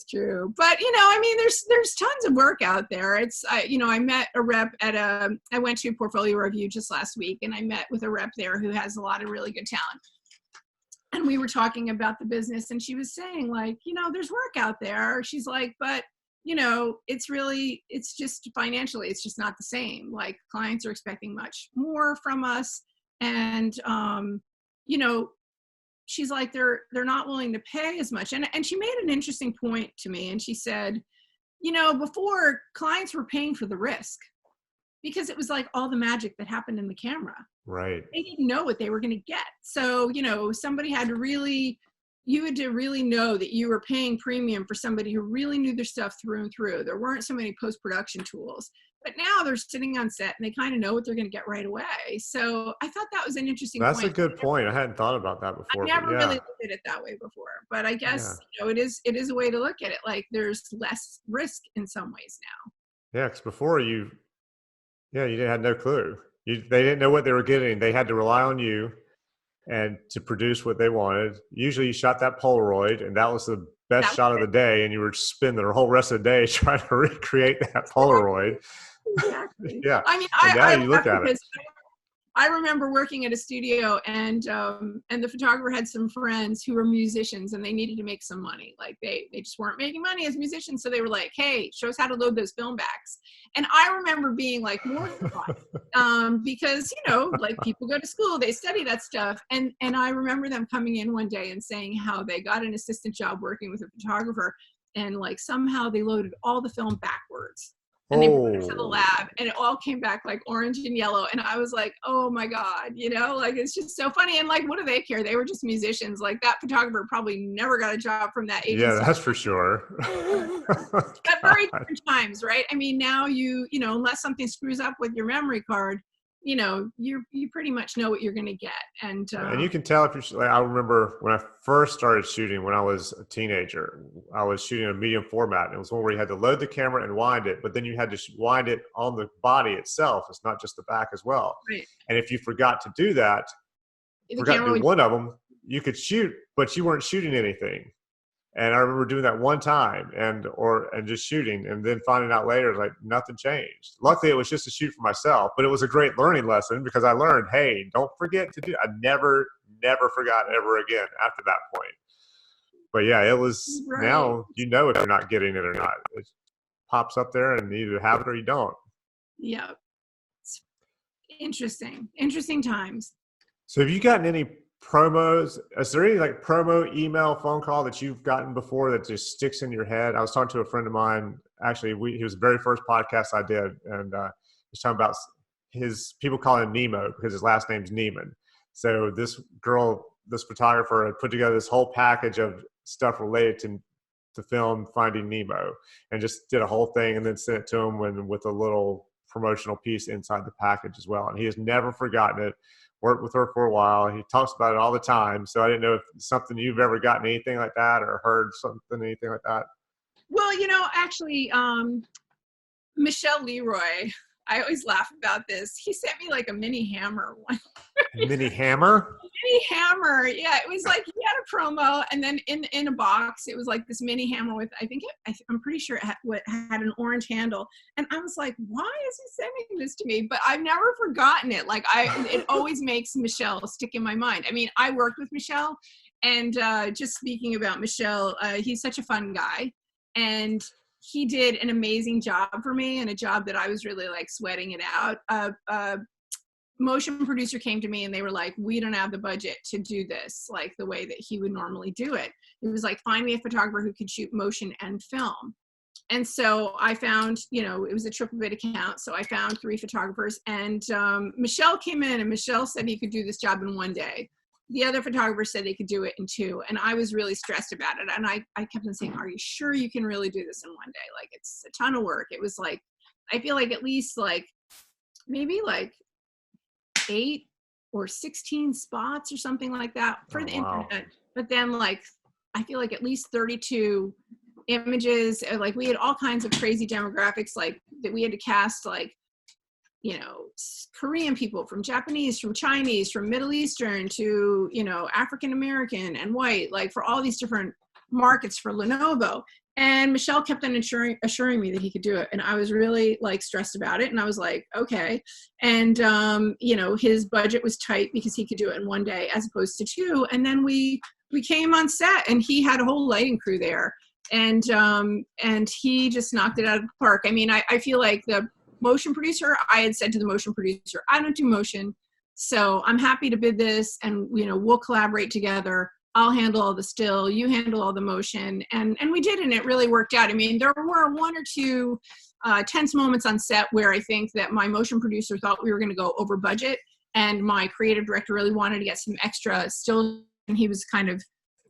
But, I mean, there's tons of work out there. I met a rep I went to a portfolio review just last week, and I met with a rep there who has a lot of really good talent. And we were talking about the business, and she was saying, like, there's work out there. She's like, but, it's just financially, it's just not the same. Like, clients are expecting much more from us. And, she's like, they're not willing to pay as much. And she made an interesting point to me. And she said, before, clients were paying for the risk because it was like all the magic that happened in the camera. Right. They didn't know what they were going to get. So, somebody you had to really know that you were paying premium for somebody who really knew their stuff through and through. There weren't so many post-production tools. But now they're sitting on set, and they kind of know what they're going to get right away. So I thought that was an interesting point. That's a good point. I hadn't thought about that before. I never really looked at it that way before. But I guess, it is a way to look at it. Like, there's less risk in some ways now. Yeah, because before you had no clue. They didn't know what they were getting. They had to rely on you and to produce what they wanted. Usually you shot that Polaroid, and that was the best shot of the day, and you were spending the whole rest of the day trying to recreate that Polaroid. Exactly. Yeah. I mean, you look at it. I remember working at a studio, and the photographer had some friends who were musicians, and they needed to make some money. Like, they just weren't making money as musicians, so they were like, "Hey, show us how to load those film backs." And I remember being like mortified because like, people go to school, they study that stuff, and I remember them coming in one day and saying how they got an assistant job working with a photographer, and like somehow they loaded all the film backwards. and they brought it to the Oh, lab, and it all came back like orange and yellow. And I was like, oh my God, like it's just so funny. And like, what do they care? They were just musicians. Like that photographer probably never got a job from that yeah, agency. that's for sure. But very God. different times, right? I mean, now unless something screws up with your memory card, you pretty much know what you're going to get. And you can tell if you're like, I remember when I first started shooting when I was a teenager, I was shooting a medium format. And it was one where you had to load the camera and wind it, but then you had to wind it on the body itself. It's not just the back as well. right. And if you forgot to do that, The forgot to camera do would, one of them, you could shoot, but you weren't shooting anything. And I remember doing that one time and just shooting and then finding out later, like nothing changed. Luckily, it was just a shoot for myself, but it was a great learning lesson because I learned, hey, don't forget to do, I never forgot ever again after that point. But yeah, it was right. now, if you're not getting it or not. It pops up there and you either have it or you don't. Yeah. It's interesting times. So have you gotten any promos? Is there any like promo email, phone call that you've gotten before that just sticks in your head? I was talking to a friend of mine. Actually, he was the very first podcast I did, and he was talking about his people call him Nemo because his last name's Neiman. So this photographer had put together this whole package of stuff related to film Finding Nemo, and just did a whole thing, and then sent it to him with a little promotional piece inside the package as well. And he has never forgotten it. Worked with her for a while. He talks about it all the time. So I didn't know if it's something you've ever gotten anything like that or heard anything like that. Well, actually, Michelle Leroy, I always laugh about this. He sent me like a mini hammer one. Mini hammer? Mini hammer. Yeah, it was like he had a promo, and then in a box, it was like this mini hammer with, I'm pretty sure it had an orange handle. And I was like, why is he sending this to me? But I've never forgotten it. Like it always makes Michelle stick in my mind. I mean, I worked with Michelle, and just speaking about Michelle, he's such a fun guy, and he did an amazing job for me, and a job that I was really like sweating it out. Motion producer came to me and they were like, we don't have the budget to do this like the way that he would normally do it. It was like, find me a photographer who could shoot motion and film. And so I found, it was a triple bid account. So I found 3 photographers, and Michelle came in, and Michelle said he could do this job in 1 day. The other photographer said they could do it in 2. And I was really stressed about it. And I kept on saying, are you sure you can really do this in 1 day? Like, it's a ton of work. It was like, I feel like at least like maybe like 8 or 16 spots or something like that for the internet. But then like, I feel like at least 32 images. Like we had all kinds of crazy demographics, like that we had to cast, like, Korean people, from Japanese, from Chinese, from Middle Eastern to, African American and white, like for all these different markets for Lenovo. And Michelle kept on assuring me that he could do it. And I was really like stressed about it. And I was like, okay. And, his budget was tight because he could do it in 1 day as opposed to 2. And then we came on set, and he had a whole lighting crew there. And he just knocked it out of the park. I mean, I feel like the motion producer, I had said to the motion producer, I don't do motion, so I'm happy to bid this, and we'll collaborate together. I'll handle all the still, you handle all the motion. And we did, and it really worked out. I mean, there were 1 or 2 tense moments on set where I think that my motion producer thought we were going to go over budget, and my creative director really wanted to get some extra still, and he was kind of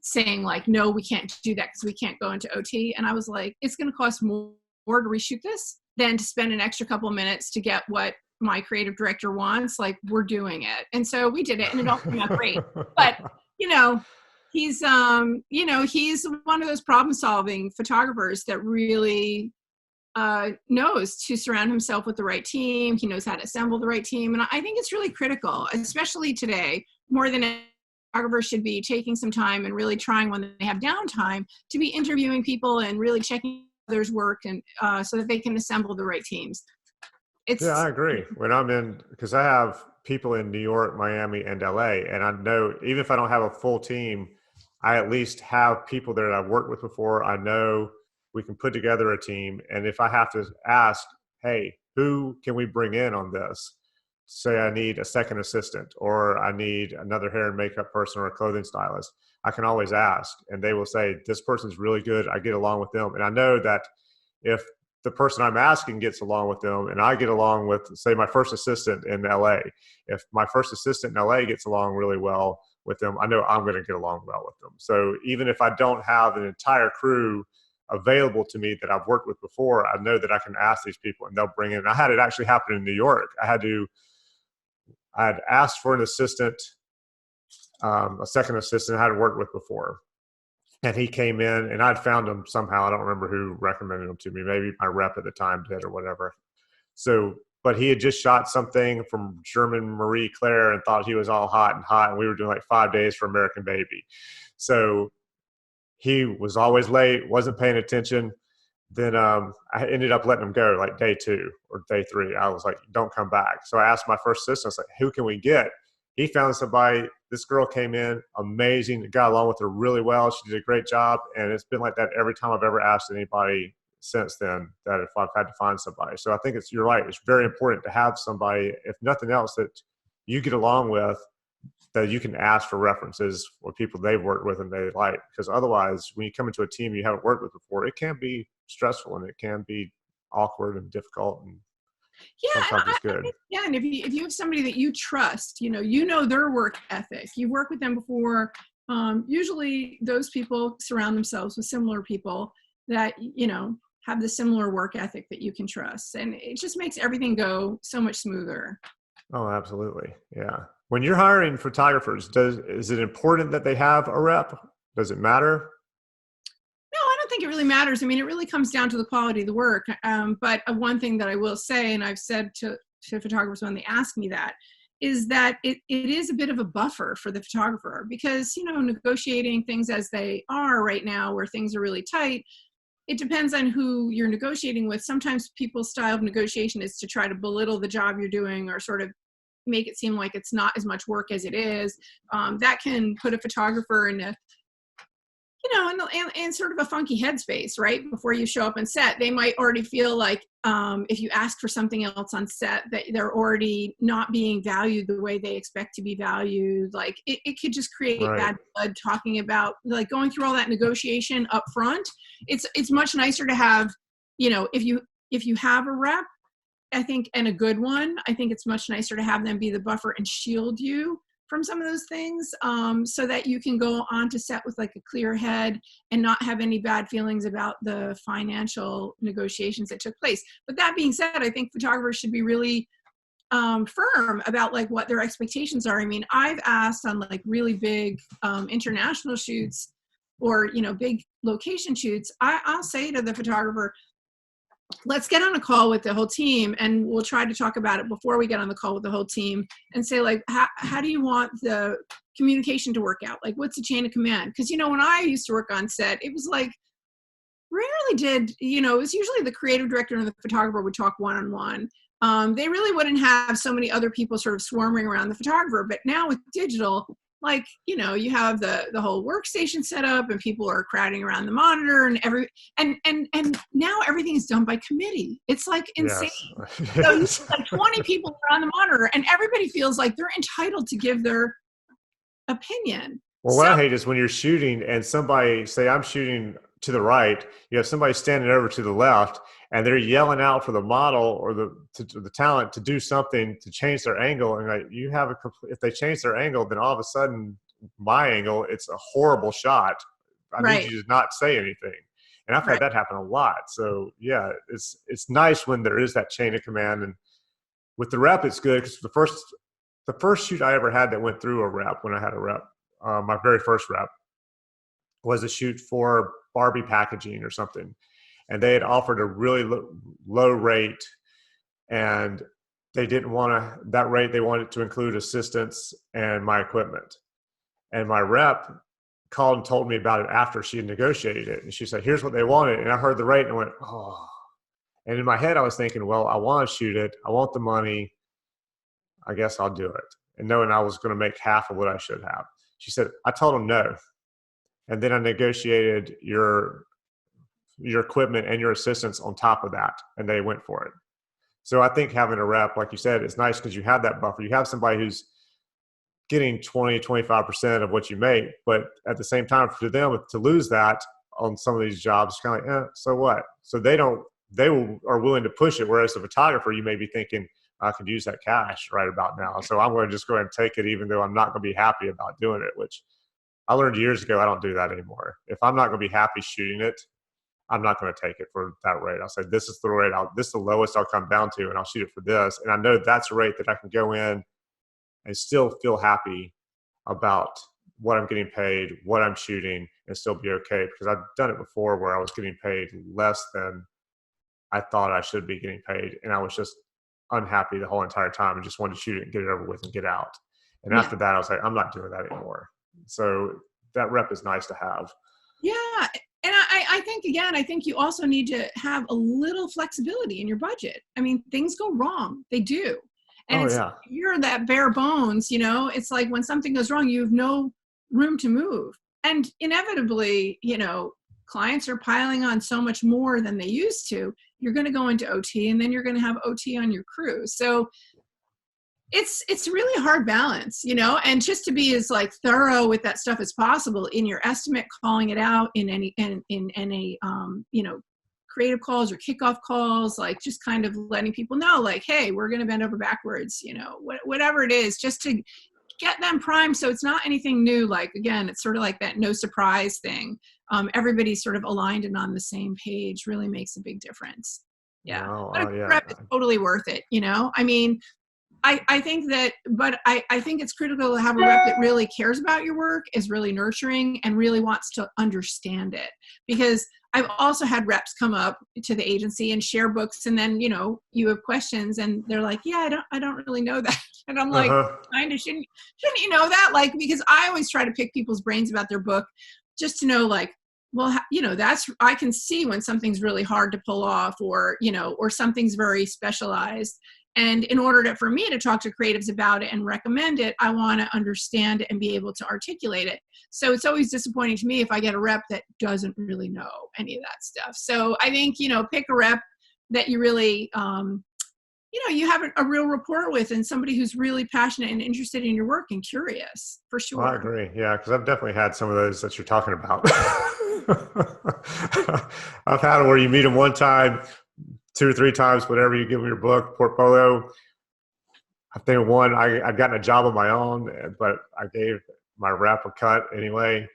saying like, no, we can't do that because we can't go into OT. And I was like, it's going to cost more to reshoot this than to spend an extra couple of minutes to get what my creative director wants. Like, we're doing it. And so we did it, and it all came out great. But, he's, he's one of those problem solving photographers that really knows to surround himself with the right team. He knows how to assemble the right team. And I think it's really critical, especially today, more than photographers should be taking some time and really trying, when they have downtime, to be interviewing people and really checking others' work, and so that they can assemble the right teams. Yeah, I agree. When I'm in, because I have people in New York, Miami, and LA, and I know even if I don't have a full team, I at least have people that I've worked with before. I know we can put together a team. And if I have to ask, hey, who can we bring in on this? Say I need a second assistant, or I need another hair and makeup person, or a clothing stylist, I can always ask, and they will say, this person's really good. I get along with them. And I know that if the person I'm asking gets along with them, and I get along with, say, my first assistant in LA. If my first assistant in LA gets along really well with them, I know I'm going to get along well with them. So even if I don't have an entire crew available to me that I've worked with before, I know that I can ask these people and they'll bring in. I had it actually happen in New York. I had asked for an assistant, a second assistant I hadn't worked with before. And he came in, and I'd found him somehow. I don't remember who recommended him to me. Maybe my rep at the time did or whatever. So, but he had just shot something from German Marie Claire and thought he was all hot. And we were doing like 5 days for American Baby. So he was always late, wasn't paying attention. Then I ended up letting him go like day 2 or day 3. I was like, don't come back. So I asked my first assistant, I was like, who can we get? He found somebody. This girl came in, amazing, got along with her really well. She did a great job. And it's been like that every time I've ever asked anybody since then, that if I've had to find somebody. So I think you're right. It's very important to have somebody, if nothing else, that you get along with, that you can ask for references with people they've worked with and they like. Because otherwise, when you come into a team you haven't worked with before, it can be stressful and it can be awkward and difficult, and sometimes it's good. Yeah, and if you have somebody that you trust, you know their work ethic, you've worked with them before. Usually, those people surround themselves with similar people that have the similar work ethic that you can trust, and it just makes everything go so much smoother. Oh, absolutely, yeah. When you're hiring photographers, is it important that they have a rep? Does it matter? No, I don't think it really matters. I mean, it really comes down to the quality of the work. But one thing that I will say, and I've said to photographers when they ask me that, is that it is a bit of a buffer for the photographer, because, negotiating things as they are right now, where things are really tight, it depends on who you're negotiating with. Sometimes people's style of negotiation is to try to belittle the job you're doing, or sort of make it seem like it's not as much work as it is. That can put a photographer in a in sort of a funky headspace, right? Before you show up on set, they might already feel like if you ask for something else on set, that they're already not being valued the way they expect to be valued. Like it could just create bad blood talking about, like, going through all that negotiation up front. It's much nicer to have, if you have a rep, I think, and a good one, I think it's much nicer to have them be the buffer and shield you from some of those things, so that you can go on to set with like a clear head and not have any bad feelings about the financial negotiations that took place. But that being said, I think photographers should be really firm about like what their expectations are. I mean, I've asked on like really big international shoots, or big location shoots, I'll say to the photographer, let's get on a call with the whole team, and we'll try to talk about it before we get on the call with the whole team, and say, like, how do you want the communication to work out? Like, what's the chain of command? Because, when I used to work on set, it was like, rarely did, it was usually the creative director and the photographer would talk one-on-one. They really wouldn't have so many other people sort of swarming around the photographer. But now with digital, like, you have the whole workstation set up, and people are crowding around the monitor, and now everything is done by committee. It's like insane. Yes. So like 20 people are on the monitor, and everybody feels like they're entitled to give their opinion. Well, what I hate is when you're shooting and somebody, say I'm shooting to the right, you have somebody standing over to the left, and they're yelling out for the model or the talent to do something to change their angle. And like, if they change their angle, then all of a sudden my angle, it's a horrible shot. I need you to not say anything. And I've had that happen a lot. So yeah, it's nice when there is that chain of command. And with the rep, it's good, because the first shoot I ever had that went through a rep, when I had a rep, my very first rep, was a shoot for Barbie packaging or something. And they had offered a really low rate, and they didn't want that rate. They wanted to include assistants and my equipment. And my rep called and told me about it after she had negotiated it. And she said, here's what they wanted. And I heard the rate and I went, oh. And in my head, I was thinking, well, I want to shoot it. I want the money. I guess I'll do it. And knowing I was going to make half of what I should have. She said, I told them no. And then I negotiated your equipment and your assistants on top of that, and they went for it. So I think having a rep, like you said, is nice, because you have that buffer. You have somebody who's getting 20-25% of what you make, but at the same time, for them to lose that on some of these jobs, it's kind of like, so what? So they don't are willing to push it. Whereas the photographer, you may be thinking, I could use that cash right about now. So I'm going to just go ahead and take it, even though I'm not going to be happy about doing it, which I learned years ago. I don't do that anymore. If I'm not going to be happy shooting it, I'm not going to take it for that rate. I'll say, this is the rate, this is the lowest I'll come down to, and I'll shoot it for this. And I know that's a rate that I can go in and still feel happy about what I'm getting paid, what I'm shooting, and still be okay. Because I've done it before where I was getting paid less than I thought I should be getting paid. And I was just unhappy the whole entire time and just wanted to shoot it and get it over with and get out. And after that, I was like, I'm not doing that anymore. So that rep is nice to have. Yeah. And I think, again, I think you also need to have a little flexibility in your budget. I mean, things go wrong. They do. And you're that bare bones, you know, it's like when something goes wrong, you have no room to move. And inevitably, you know, clients are piling on so much more than they used to. You're going to go into OT, and then you're going to have OT on your crew. So it's really a hard balance, you know, and just to be as like thorough with that stuff as possible in your estimate, calling it out in any, you know, creative calls or kickoff calls, like just kind of letting people know, like, hey, we're going to bend over backwards, you know, whatever it is, just to get them primed. So it's not anything new. Like, again, it's sort of like that no surprise thing. Everybody's sort of aligned and on the same page really makes a big difference. Yeah. But a rep is totally worth it. You know, I mean, I think that, but I think it's critical to have a rep that really cares about your work, is really nurturing, and really wants to understand it. Because I've also had reps come up to the agency and share books, and then, you know, you have questions and they're like, yeah, I don't really know that. And I'm like, kind of, shouldn't you know that? Like, because I always try to pick people's brains about their book just to know, like, well, you know, I can see when something's really hard to pull off, or, you know, or something's very specialized. And in order for me to talk to creatives about it and recommend it, I want to understand it and be able to articulate it. So it's always disappointing to me if I get a rep that doesn't really know any of that stuff. So I think, you know, pick a rep that you really, you know, you have a real rapport with, and somebody who's really passionate and interested in your work and curious, for sure. Well, I agree. Yeah, because I've definitely had some of those that you're talking about. I've had it where you meet them one time, 2 or 3 times, whatever, you give them your book, portfolio. I think I'd gotten a job of my own, but I gave my rep a cut anyway.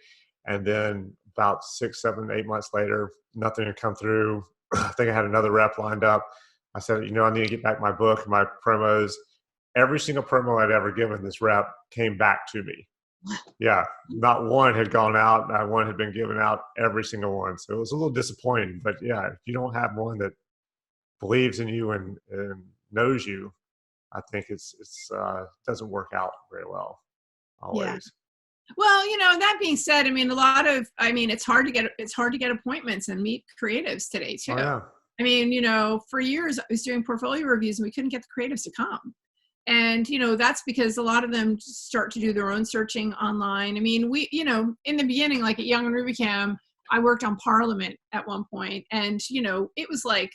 And then about 6, 7, 8 months later, nothing had come through. I think I had another rep lined up. I said, you know, I need to get back my book, my promos. Every single promo I'd ever given this rep came back to me. Yeah, not one had gone out. Not one had been given out, every single one. So it was a little disappointing. But yeah, if you don't have one that believes in you and knows you, I think it's doesn't work out very well always. Yeah. Well, you know, that being said, I mean, it's hard to get appointments and meet creatives today too. Oh, yeah. I mean, you know, for years I was doing portfolio reviews and we couldn't get the creatives to come. And, you know, that's because a lot of them start to do their own searching online. I mean, we, you know, in the beginning, like at Young and Rubicam, I worked on Parliament at one point, and, you know, it was like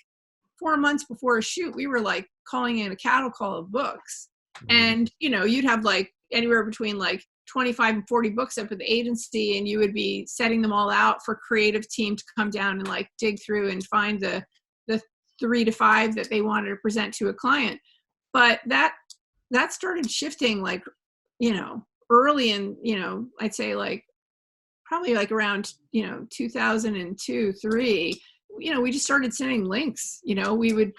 4 months before a shoot, we were like calling in a cattle call of books. And, you know, you'd have like anywhere between like 25 and 40 books up at the agency, and you would be setting them all out for creative team to come down and like dig through and find the 3 to 5 that they wanted to present to a client. But that started shifting, like, you know, early in, you know, I'd say like probably like around, you know, 2002, 3, you know, we just started sending links. You know, we would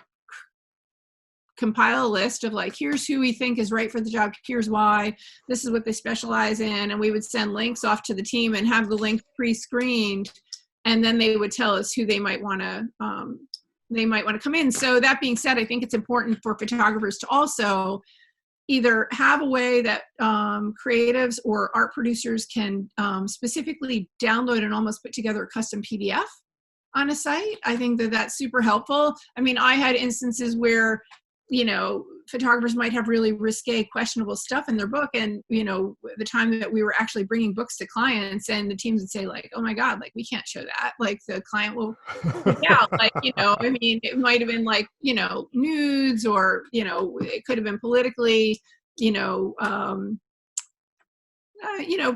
compile a list of like, here's who we think is right for the job, here's why, this is what they specialize in, and we would send links off to the team and have the link pre-screened, and then they would tell us who they might want to come in. So that being said, I think it's important for photographers to also either have a way that creatives or art producers can specifically download and almost put together a custom PDF on a site. I think that that's super helpful. I mean, I had instances where, you know, photographers might have really risque, questionable stuff in their book. And, you know, the time that we were actually bringing books to clients, and the teams would say like, oh my God, like we can't show that. Like the client will freak out. Like, you know, I mean, it might've been like, you know, nudes, or, you know, it could have been politically,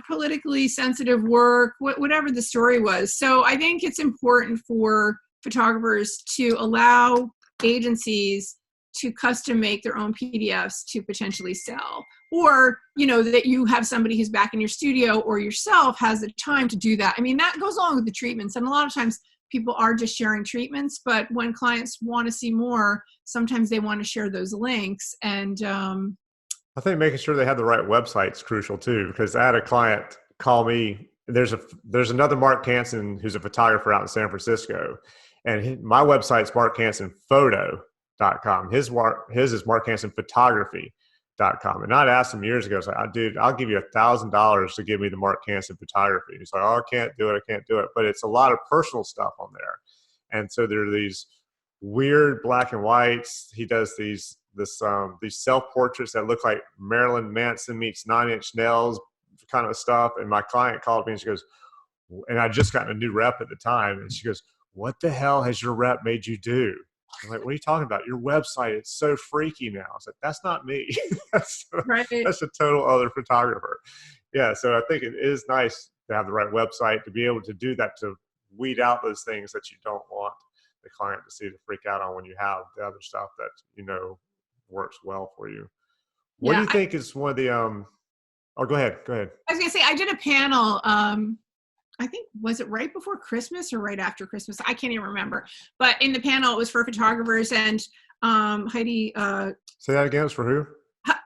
politically sensitive work, whatever the story was. So I think it's important for photographers to allow agencies to custom make their own PDFs to potentially sell, or, you know, that you have somebody who's back in your studio or yourself has the time to do that. I mean, that goes along with the treatments. And a lot of times people are just sharing treatments, but when clients want to see more, sometimes they want to share those links. And I think making sure they have the right website is crucial too, because I had a client call me. There's another Mark Hansen who's a photographer out in San Francisco, and my website's markhansenphoto.com. His is markhansenphotography.com. And I'd asked him years ago, I was like, dude, I'll give you $1,000 to give me the Mark Hansen photography. He's like, oh, I can't do it. But it's a lot of personal stuff on there. And so there are these weird black and whites. He does these self-portraits that look like Marilyn Manson meets Nine Inch Nails kind of stuff. And my client called me and she goes, and I just got a new rep at the time. And she goes, what the hell has your rep made you do? I'm like, what are you talking about? Your website, it's so freaky now. I was like, that's not me. that's a total other photographer. Yeah. So I think it is nice to have the right website, to be able to do that, to weed out those things that you don't want the client to see, to freak out on when you have the other stuff that, you know, works well for you. What do you think is one of the, oh, go ahead. I was going to say, I did a panel, I think, was it right before Christmas or right after Christmas? I can't even remember. But in the panel, it was for photographers, and Heidi. Say that again. It was for who?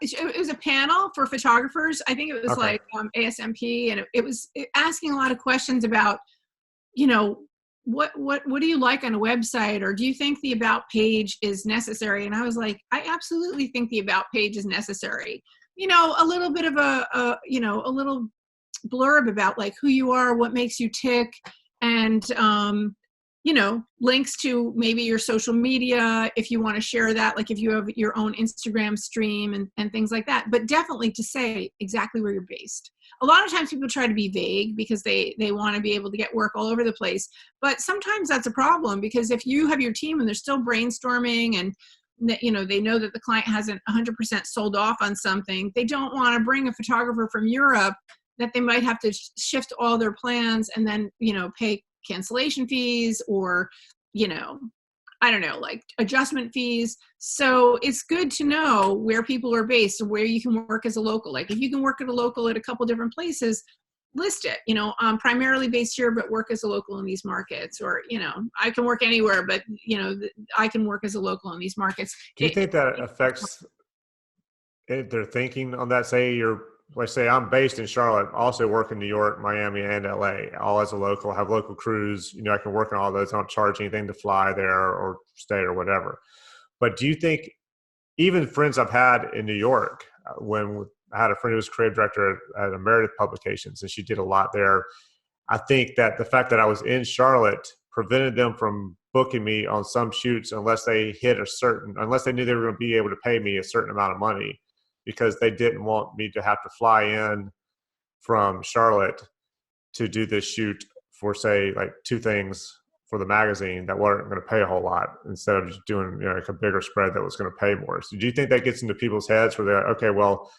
It was a panel for photographers. I think it was like ASMP, and it was asking a lot of questions about, you know, what do you like on a website, or do you think the about page is necessary? And I was like, I absolutely think the about page is necessary. You know, a little bit of a little blurb about like who you are, what makes you tick, and you know, links to maybe your social media if you want to share that, like if you have your own Instagram stream and things like that. But definitely to say exactly where you're based. A lot of times people try to be vague because they want to be able to get work all over the place. But sometimes that's a problem, because if you have your team and they're still brainstorming, and you know, they know that the client hasn't 100% sold off on something, they don't want to bring a photographer from Europe that they might have to shift all their plans and then, you know, pay cancellation fees, or, you know, I don't know, like adjustment fees. So it's good to know where people are based and where you can work as a local. Like if you can work at a local at a couple different places, list it, you know, I'm primarily based here, but work as a local in these markets. Or, you know, I can work anywhere, but, you know, I can work as a local in these markets. Do you think that affects their thinking on that? Let's say I'm based in Charlotte, also work in New York, Miami, and LA, all as a local, have local crews. You know, I can work on all those. I don't charge anything to fly there or stay or whatever. But do you think, even friends I've had in New York, when I had a friend who was creative director at Meredith Publications, and she did a lot there, I think that the fact that I was in Charlotte prevented them from booking me on some shoots unless they unless they knew they were going to be able to pay me a certain amount of money, because they didn't want me to have to fly in from Charlotte to do this shoot for, say, like 2 things for the magazine that weren't going to pay a whole lot, instead of just doing, you know, like a bigger spread that was going to pay more. So do you think that gets into people's heads where they're like, okay, well,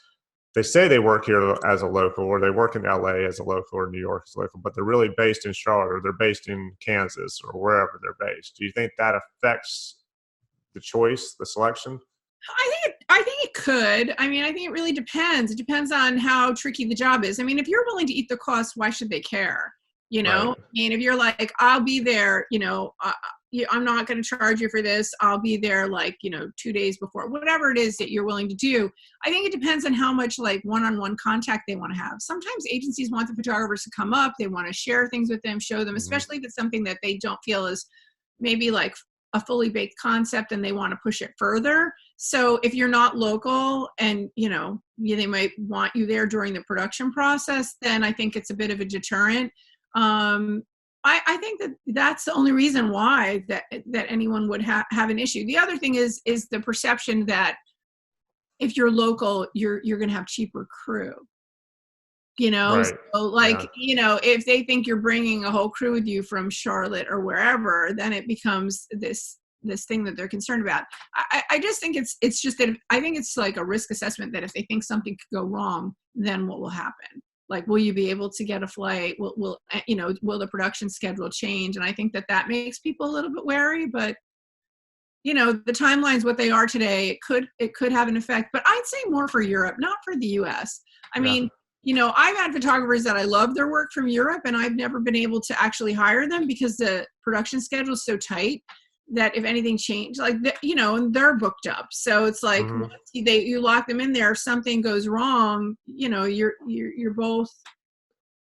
they say they work here as a local, or they work in LA as a local, or New York as a local, but they're really based in Charlotte, or they're based in Kansas, or wherever they're based? Do you think that affects the choice, the selection? I think it could. I mean, I think it really depends. It depends on how tricky the job is. I mean, if you're willing to eat the cost, why should they care? You know, right. I mean, if you're like, I'll be there, you know, I'm not going to charge you for this. I'll be there like, you know, 2 days before, whatever it is that you're willing to do. I think it depends on how much like one-on-one contact they want to have. Sometimes agencies want the photographers to come up. They want to share things with them, show them, especially if it's something that they don't feel is maybe like a fully baked concept and they want to push it further. So if you're not local and, you know, they might want you there during the production process, then I think it's a bit of a deterrent. I think that that's the only reason why that anyone would have an issue. The other thing is the perception that if you're local, you're going to have cheaper crew. You know, right. So like, you know, if they think you're bringing a whole crew with you from Charlotte or wherever, then it becomes this thing that they're concerned about. I just think it's just that I think it's like a risk assessment that if they think something could go wrong, then what will happen? Like, will you be able to get a flight? Will the production schedule change? And I think that makes people a little bit wary, but the timelines, what they are today, it could have an effect, but I'd say more for Europe, not for the US. I Yeah. mean, I've had photographers that I love their work from Europe, and I've never been able to actually hire them because the production schedule is so tight that if anything changed, like, and they're booked up. So it's like, Mm-hmm. once you lock them in there, if something goes wrong, you're both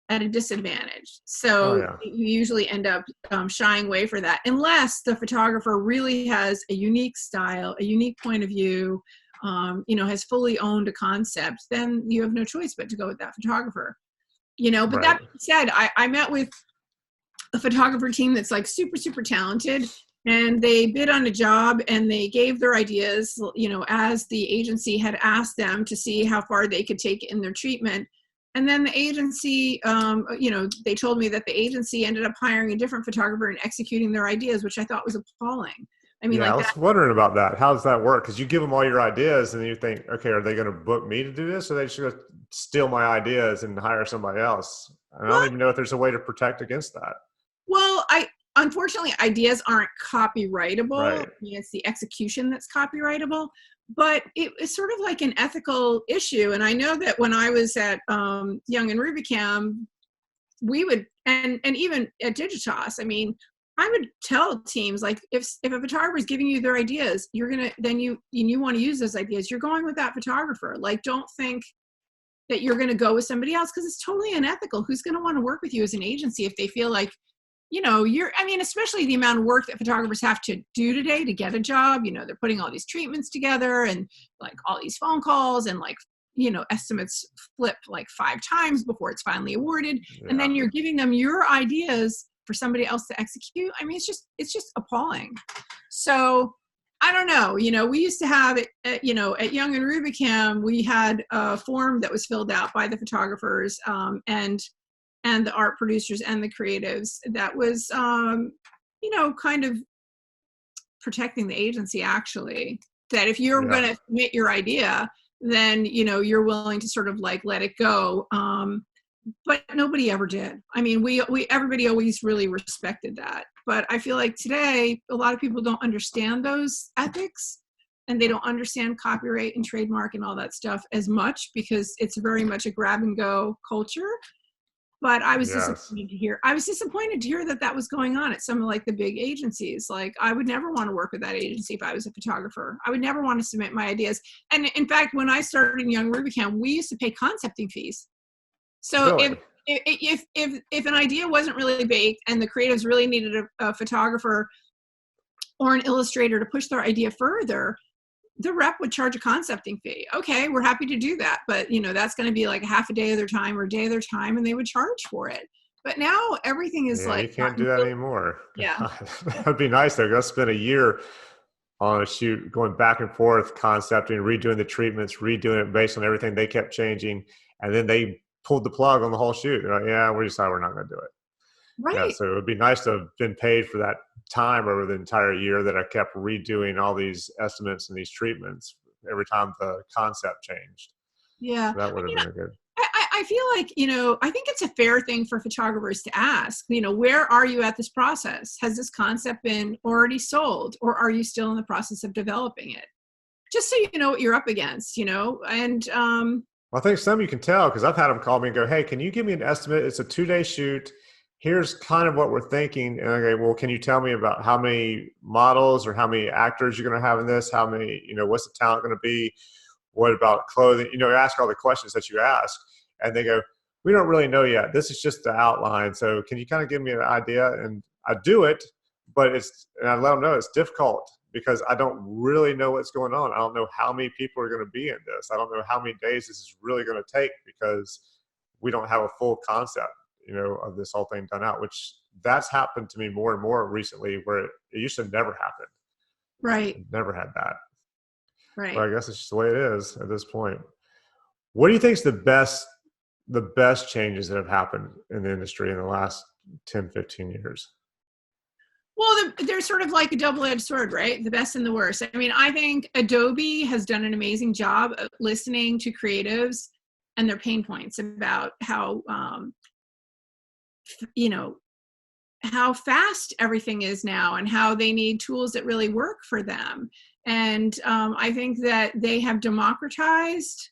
at a disadvantage. Oh So yeah. you usually end up shying away for that, unless the photographer really has a unique style, a unique point of view, has fully owned a concept. Then you have no choice but to go with that photographer. But Right. that being said, I met with a photographer team that's like super, super talented. And they bid on a job and they gave their ideas, as the agency had asked them to see how far they could take in their treatment. And then the agency, they told me that the agency ended up hiring a different photographer and executing their ideas, which I thought was appalling. I mean, Yeah, I like was that. wondering about that. How does that work? Because you give them all your ideas and you think, okay, are they going to book me to do this? Or are they just going to steal my ideas and hire somebody else? And I Well, don't even know if there's a way to protect against that. well, unfortunately, ideas aren't copyrightable. I Right. mean, it's the execution that's copyrightable. But it's sort of like an ethical issue. And I know that when I was at Young and Rubicam, we would, and even at Digitas, I mean, I would tell teams, like, if a photographer is giving you their ideas, then you want to use those ideas, you're going with that photographer. Like, don't think that you're going to go with somebody else, because it's totally unethical. Who's going to want to work with you as an agency if they feel like, especially the amount of work that photographers have to do today to get a job. They're putting all these treatments together and like all these phone calls, and like, estimates flip like 5 times before it's finally awarded. And Yeah. then you're giving them your ideas for somebody else to execute. I mean, it's just appalling. So I don't know, we used to have it, at Young and Rubicam, we had a form that was filled out by the photographers, and the art producers and the creatives, that was, kind of protecting the agency, actually, that if you're Yeah. going to submit your idea, then, you're willing to sort of like let it go. But nobody ever did. I mean, everybody always really respected that. But I feel like today, a lot of people don't understand those ethics, and they don't understand copyright and trademark and all that stuff as much, because it's very much a grab and go culture. But I was Yes. disappointed to hear. That was going on at some of like the big agencies. Like, I would never want to work with that agency if I was a photographer. I would never want to submit my ideas. And in fact, when I started in Young Rubicam, we used to pay concepting fees. So Really? if an idea wasn't really baked and the creatives really needed a photographer or an illustrator to push their idea further, the rep would charge a concepting fee. Okay, we're happy to do that, but that's going to be like a half a day of their time or a day of their time, and they would charge for it. But now everything is Yeah, you like can't do that anymore. yeah, That'd be nice though. I spent a year on a shoot going back and forth, concepting, redoing the treatments, redoing it based on everything they kept changing. And then they pulled the plug on the whole shoot. They're like, yeah, we decided we're not going to do it. Yeah, right. so it would be nice to have been paid for that time over the entire year that I kept redoing all these estimates and these treatments every time the concept changed. Yeah. That would I have mean, been a good. I feel like, I think it's a fair thing for photographers to ask, where are you at this process? Has this concept been already sold, or are you still in the process of developing it? Just so you know what you're up against, and Well, I think some you can tell because I've had them call me and go, hey, can you give me an estimate? It's a 2-day shoot. Here's kind of what we're thinking. And I go, well, can you tell me about how many models or how many actors you're going to have in this? How many, what's the talent going to be? What about clothing? Ask all the questions that you ask. And they go, we don't really know yet. This is just the outline. So can you kind of give me an idea? And I do it, but and I let them know it's difficult because I don't really know what's going on. I don't know how many people are going to be in this. I don't know how many days this is really going to take because we don't have a full concept, of this whole thing done out, which that's happened to me more and more recently where it used to never happen. right, Never had that. right. But I guess it's just the way it is at this point. What do you think is the best changes that have happened in the industry in the last 10, 15 years? Well, they're sort of like a double-edged sword, right? The best and the worst. I mean, I think Adobe has done an amazing job of listening to creatives and their pain points about how, you know, how fast everything is now and how they need tools that really work for them. And I think that they have democratized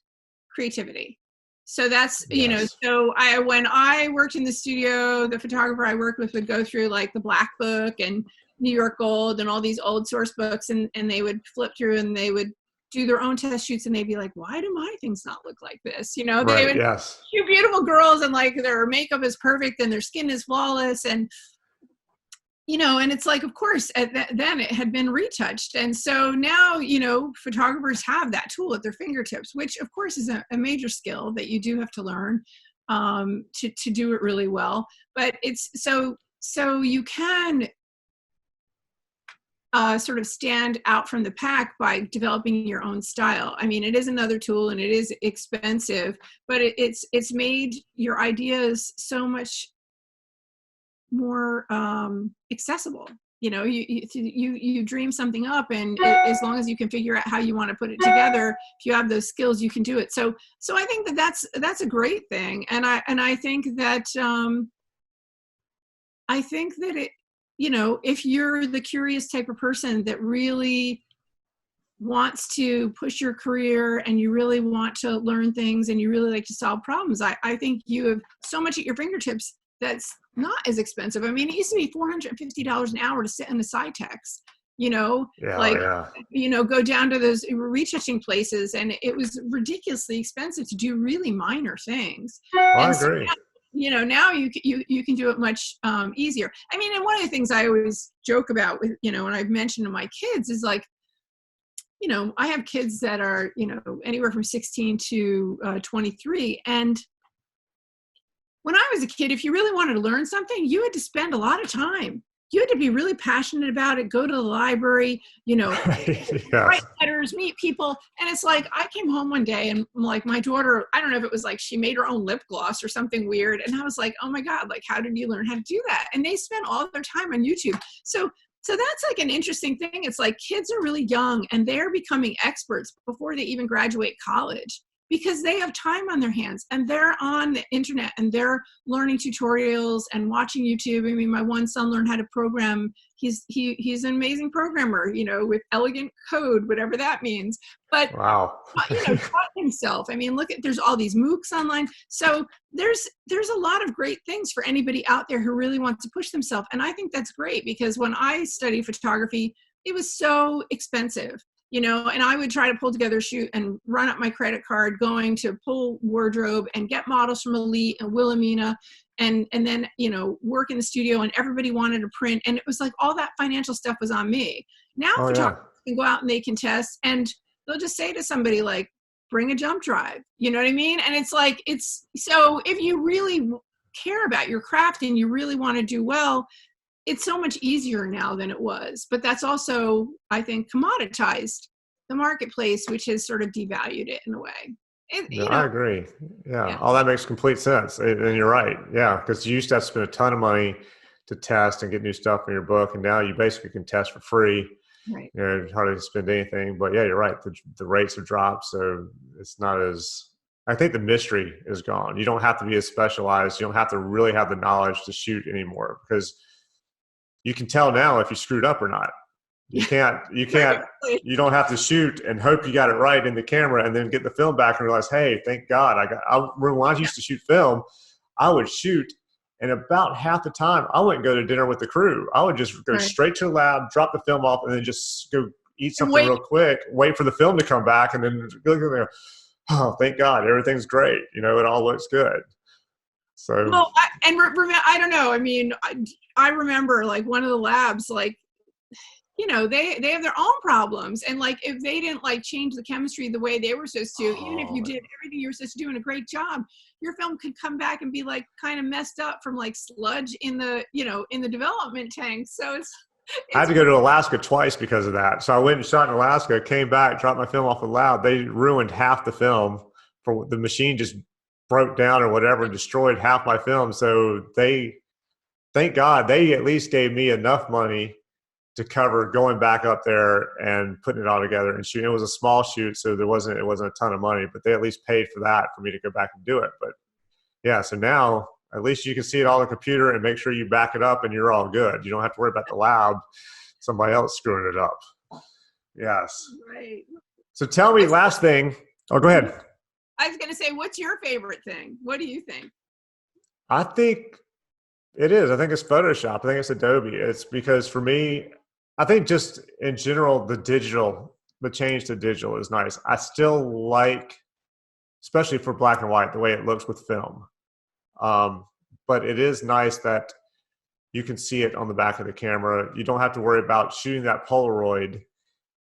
creativity. So that's, you know, Yes. so when I worked in the studio, the photographer I worked with would go through like the Black Book and New York Gold and all these old source books, and they would flip through and they would do their own test shoots, and they'd be like, why do my things not look like this? You know, they Right. would Yes. shoot beautiful girls and like their makeup is perfect and their skin is flawless, and you know, and it's like, of course, then it had been retouched. And so now, you know, photographers have that tool at their fingertips, which of course is a major skill that you do have to learn to do it really well. But it's so you can sort of stand out from the pack by developing your own style. I mean, it is another tool and it is expensive, but it's made your ideas so much more accessible. You know, you dream something up, and as long as you can figure out how you want to put it together, if you have those skills, you can do it. So I think that that's a great thing, and I think that it, you know, if you're the curious type of person that really wants to push your career and you really want to learn things and you really like to solve problems, I think you have so much at your fingertips that's not as expensive. I mean, it used to be $450 an hour to sit in the SciTechs, you know, Yeah. like, Yeah. you know, go down to those retouching places, and it was ridiculously expensive to do really minor things. Well, I And so, agree. you know, now you can do it much easier. I mean, and one of the things I always joke about with, you know, and I've mentioned to my kids is like, you know, I have kids that are, you know, anywhere from 16 to 23. And when I was a kid, if you really wanted to learn something, you had to spend a lot of time. You had to be really passionate about it, go to the library, you know, write Yes. letters, meet people. And it's like, I came home one day and like my daughter, I don't know if it was like she made her own lip gloss or something weird. And I was like, oh my God, like, how did you learn how to do that? And they spent all their time on YouTube. So that's like an interesting thing. It's like kids are really young and they're becoming experts before they even graduate college, because they have time on their hands and they're on the internet and they're learning tutorials and watching YouTube. I mean, my one son learned how to program. He's an amazing programmer, you know, with elegant code, whatever that means. But Wow. you know, taught himself. I mean, look at, there's all these MOOCs online. So there's a lot of great things for anybody out there who really wants to push themselves. And I think that's great, because when I studied photography, it was so expensive, you know, and I would try to pull together a shoot and run up my credit card, going to pull wardrobe and get models from Elite and Wilhelmina, and then, you know, work in the studio, and everybody wanted to print. And it was like all that financial stuff was on me. Now Oh yeah. photographers can go out and they can test, and they'll just say to somebody like, bring a jump drive. You know what I mean? And it's like, it's, so if you really care about your craft and you really want to do well, it's so much easier now than it was. But that's also, I think, commoditized the marketplace, which has sort of devalued it in a way. No, You I know, agree. Yeah. yeah, All that makes complete sense. And you're right. Yeah. Because you used to have to spend a ton of money to test and get new stuff in your book. And now you basically can test for free. right. You know, hardly spend anything. But yeah, you're right. The rates have dropped. So it's not as, I think the mystery is gone. You don't have to be as specialized. You don't have to really have the knowledge to shoot anymore, because you can tell now if you screwed up or not. Exactly. You don't have to shoot and hope you got it right in the camera and then get the film back and realize, hey, thank God when I used to shoot film, I would shoot, and about half the time I wouldn't go to dinner with the crew. I would just go Right. straight to the lab, drop the film off, and then just go eat And something wait. real quick, wait for the film to come back, and then go, oh, thank God, everything's great. You know, it all looks good. So, Well, I don't know. I mean, I remember like one of the labs, like, you know, they have their own problems, and like if they didn't like change the chemistry the way they were supposed to, even if you oh, did everything you were supposed to do in a great job, your film could come back and be like kind of messed up from like sludge in the, you know, in the development tank. So I had it's to go to Alaska twice because of that. So I went and shot in Alaska, came back, dropped my film off the lab. They ruined half the film. For the machine just broke down or whatever and destroyed half my film. So thank God, they at least gave me enough money to cover going back up there and putting it all together and shooting. It was a small shoot, so it wasn't a ton of money, but they at least paid for that for me to go back and do it. But yeah, so now at least you can see it all on the computer and make sure you back it up and you're all good. You don't have to worry about the lab, somebody else screwing it up. Yes. Right. So tell me, last thing. Oh, go ahead. I was going to say, what's your favorite thing? What do you think? I think it is. I think it's Photoshop. I think it's Adobe. It's because for me, I think just in general, the change to digital is nice. I still like, especially for black and white, the way it looks with film. But it is nice that you can see it on the back of the camera. You don't have to worry about shooting that Polaroid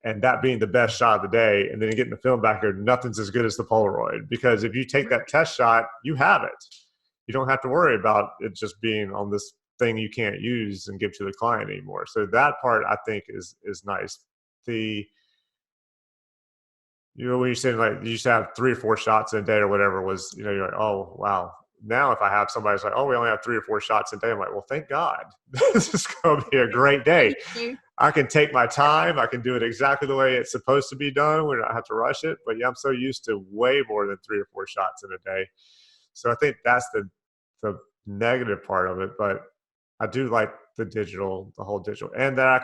and that being the best shot of the day, and then getting the film back here, nothing's as good as the Polaroid. Because if you take that test shot, you have it. You don't have to worry about it just being on this thing you can't use and give to the client anymore. So that part I think is nice. When you're saying like you used to have 3 or 4 shots in a day or whatever was, you're like, oh wow. Now if I have somebody who's like, oh, we only have 3 or 4 shots a day, I'm like, well, thank God. This is going to be a great day. I can take my time. I can do it exactly the way it's supposed to be done. We don't have to rush it. But yeah, I'm so used to way more than 3 or 4 shots in a day. So I think that's the negative part of it. But I do like the whole digital, and that I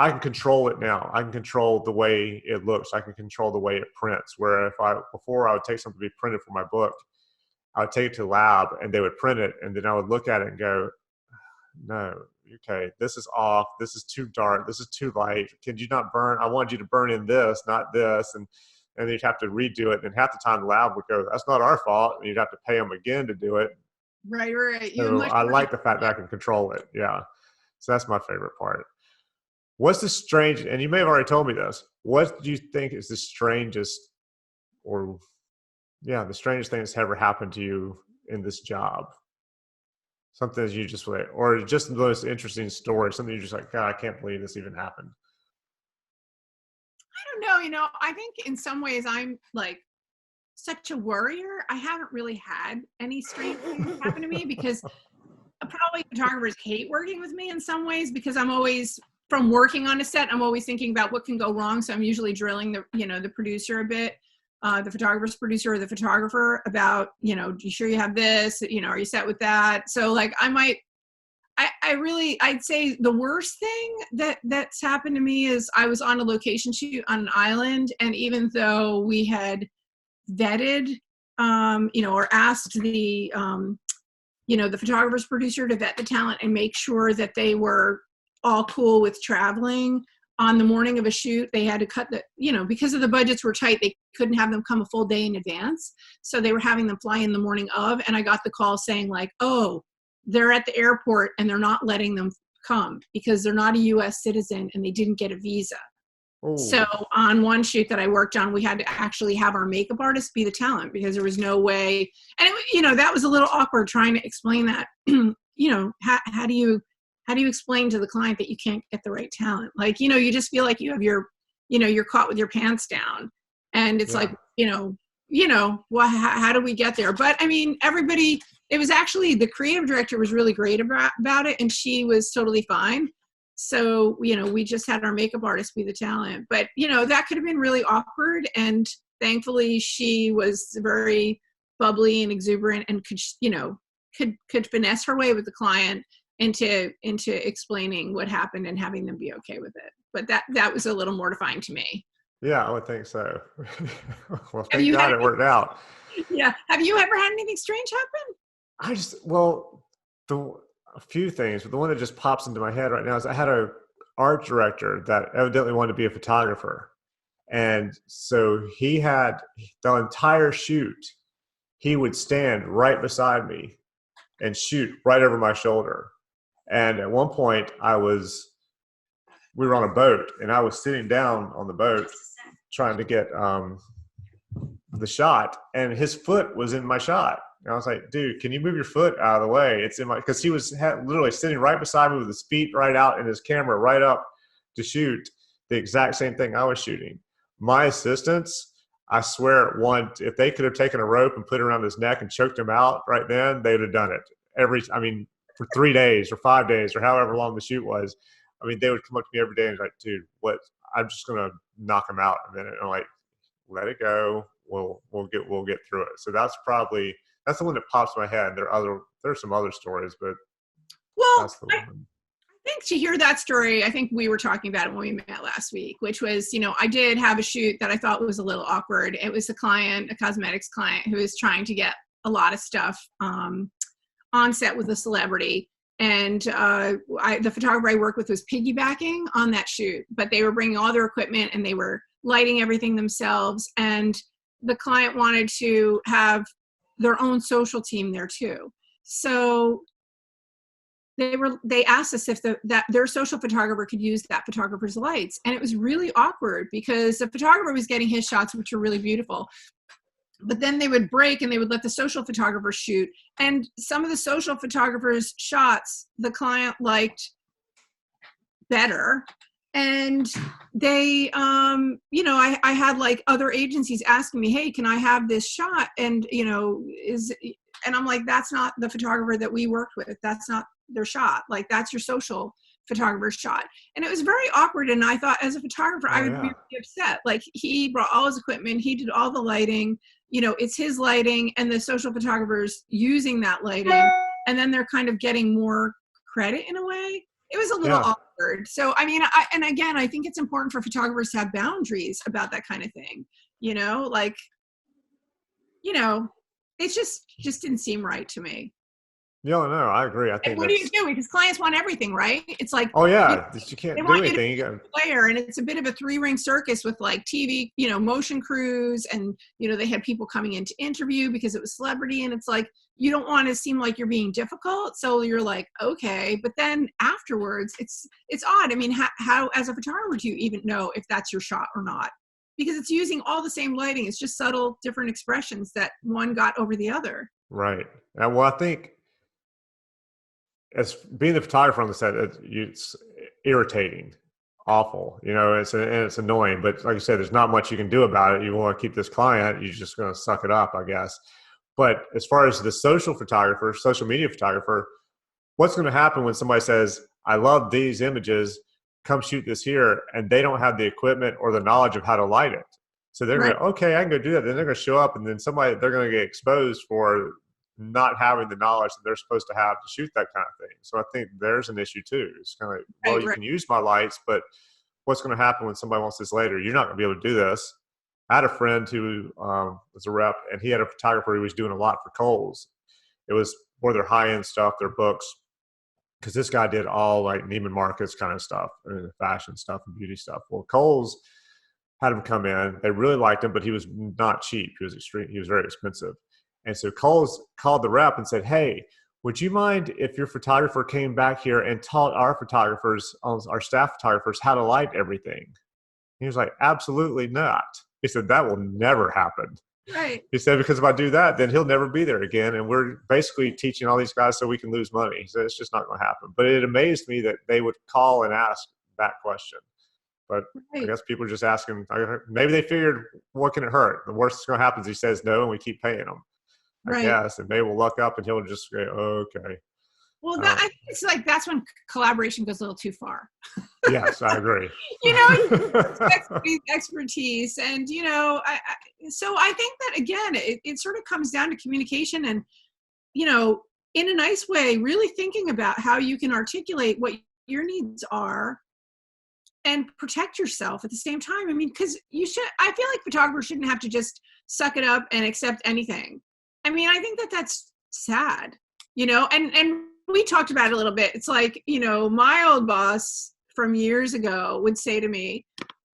can control it now. I can control the way it looks. I can control the way it prints. Where before I would take something to be printed for my book, I would take it to the lab and they would print it, and then I would look at it and go, no, okay, this is off. This is too dark. This is too light. Can you not burn? I want you to burn in this, not this. And you'd have to redo it. And half the time the lab would go, that's not our fault. And you'd have to pay them again to do it. Right. So I like the fact that I can control it. Yeah. So that's my favorite part. What's the strange, and you may have already told me this, what do you think is the strangest the strangest thing that's ever happened to you in this job? Something that you just like, or just the most interesting story, something you're just like, God, I can't believe this even happened. I don't know. I think in some ways I'm like such a worrier. I haven't really had any strange things happen to me because probably photographers hate working with me in some ways because I'm always, from working on a set, I'm always thinking about what can go wrong. So I'm usually drilling the producer a bit. The photographer's producer or the photographer about, you sure you have this, are you set with that? So like I'd say the worst thing that's happened to me is I was on a location shoot on an island. And even though we had vetted, or asked the photographer's producer to vet the talent and make sure that they were all cool with traveling, on the morning of a shoot, they had to cut because of the budgets were tight, they couldn't have them come a full day in advance. So they were having them fly in the morning of, and I got the call saying like, oh, they're at the airport and they're not letting them come because they're not a US citizen and they didn't get a visa. Oh. So on one shoot that I worked on, we had to actually have our makeup artist be the talent because there was no way. And that was a little awkward trying to explain that, how do you explain to the client that you can't get the right talent? Like, you just feel like you have you're caught with your pants down, and it's like, well, how do we get there? But I mean, it was actually, the creative director was really great about it, and she was totally fine. So, we just had our makeup artist be the talent, but that could have been really awkward. And thankfully she was very bubbly and exuberant and could finesse her way with the client into explaining what happened and having them be okay with it. But that was a little mortifying to me. Yeah, I would think so. Well, thank God it worked out. Yeah. Have you ever had anything strange happen? A few things, but the one that just pops into my head right now is I had an art director that evidently wanted to be a photographer. And so he had the entire shoot, he would stand right beside me and shoot right over my shoulder. And at one point we were on a boat and I was sitting down on the boat trying to get the shot, and his foot was in my shot. And I was like, dude, can you move your foot out of the way? It's in my, because he was literally sitting right beside me with his feet right out and his camera right up to shoot the exact same thing I was shooting. My assistants, I swear, if they could have taken a rope and put it around his neck and choked him out right then, they would have done it. For 3 days or 5 days or however long the shoot was. I mean, they would come up to me every day and like, dude, what? I'm just gonna knock them out in a minute. And I'm like, let it go. We'll get through it. So that's the one that pops in my head. There's some other stories, but Well, that's the I one. think to hear that story, I think we were talking about it when we met last week, which was, I did have a shoot that I thought was a little awkward. It was a cosmetics client who was trying to get a lot of stuff on set with a celebrity. And the photographer I worked with was piggybacking on that shoot, but they were bringing all their equipment and they were lighting everything themselves. And the client wanted to have their own social team there too. So they asked us if their social photographer could use that photographer's lights. And it was really awkward because the photographer was getting his shots, which were really beautiful. But then they would break and they would let the social photographer shoot. And some of the social photographer's shots, the client liked better. And they, I had like other agencies asking me, hey, can I have this shot? And, and I'm like, that's not the photographer that we worked with. That's not their shot. Like, that's your social photographer's shot. And it was very awkward. And I thought, as a photographer, I would be really upset. Like, he brought all his equipment, he did all the lighting, it's his lighting, and the social photographer's using that lighting, and then they're kind of getting more credit in a way. It was a little awkward. So, I mean, I think it's important for photographers to have boundaries about that kind of thing, it just didn't seem right to me. No, I agree. I think what do you do? Because clients want everything, right? It's like, oh yeah, you can't do anything. You got player, and it's a bit of a 3-ring circus with like TV, motion crews, and they had people coming in to interview because it was celebrity, and it's like you don't want to seem like you're being difficult, so you're like, okay, but then afterwards, it's odd. I mean, how as a photographer do you even know if that's your shot or not? Because it's using all the same lighting. It's just subtle, different expressions that one got over the other. Right. And well, I think as being the photographer on the set, it's irritating, awful, and it's annoying, but like you said, there's not much you can do about it. You want to keep this client, you're just going to suck it up, I guess. But as far as the social media photographer, what's going to happen when somebody says, I love these images, come shoot this here, and they don't have the equipment or the knowledge of how to light it. So they're going, okay, I can go do that. Then they're going to show up, and then they're going to get exposed for not having the knowledge that they're supposed to have to shoot that kind of thing. So I think there's an issue too. It's kind of like, well, you can use my lights, but what's going to happen when somebody wants this later? You're not going to be able to do this. I had a friend who was a rep, and he had a photographer who was doing a lot for Kohl's. It was more their high-end stuff, their books, because this guy did all like Neiman Marcus kind of stuff, and fashion stuff and beauty stuff. Well, Kohl's had him come in. They really liked him, but he was not cheap. He was very expensive. And so Kohl's called the rep and said, hey, would you mind if your photographer came back here and taught our photographers, our staff photographers, how to light everything? He was like, absolutely not. He said, that will never happen. Right. He said, because if I do that, then he'll never be there again. And we're basically teaching all these guys so we can lose money. He said, it's just not going to happen. But it amazed me that they would call and ask that question. But I guess people are just asking, maybe they figured, what can it hurt? The worst that's going to happen is he says no, and we keep paying him. I guess, and maybe we'll look up and he'll just go, okay. Well, I think it's like that's when collaboration goes a little too far. Yes, I agree. Expertise, and so I think that again, it sort of comes down to communication, and in a nice way, really thinking about how you can articulate what your needs are and protect yourself at the same time. I mean, because I feel like photographers shouldn't have to just suck it up and accept anything. I mean, I think that's sad, and we talked about it a little bit. It's like, my old boss from years ago would say to me,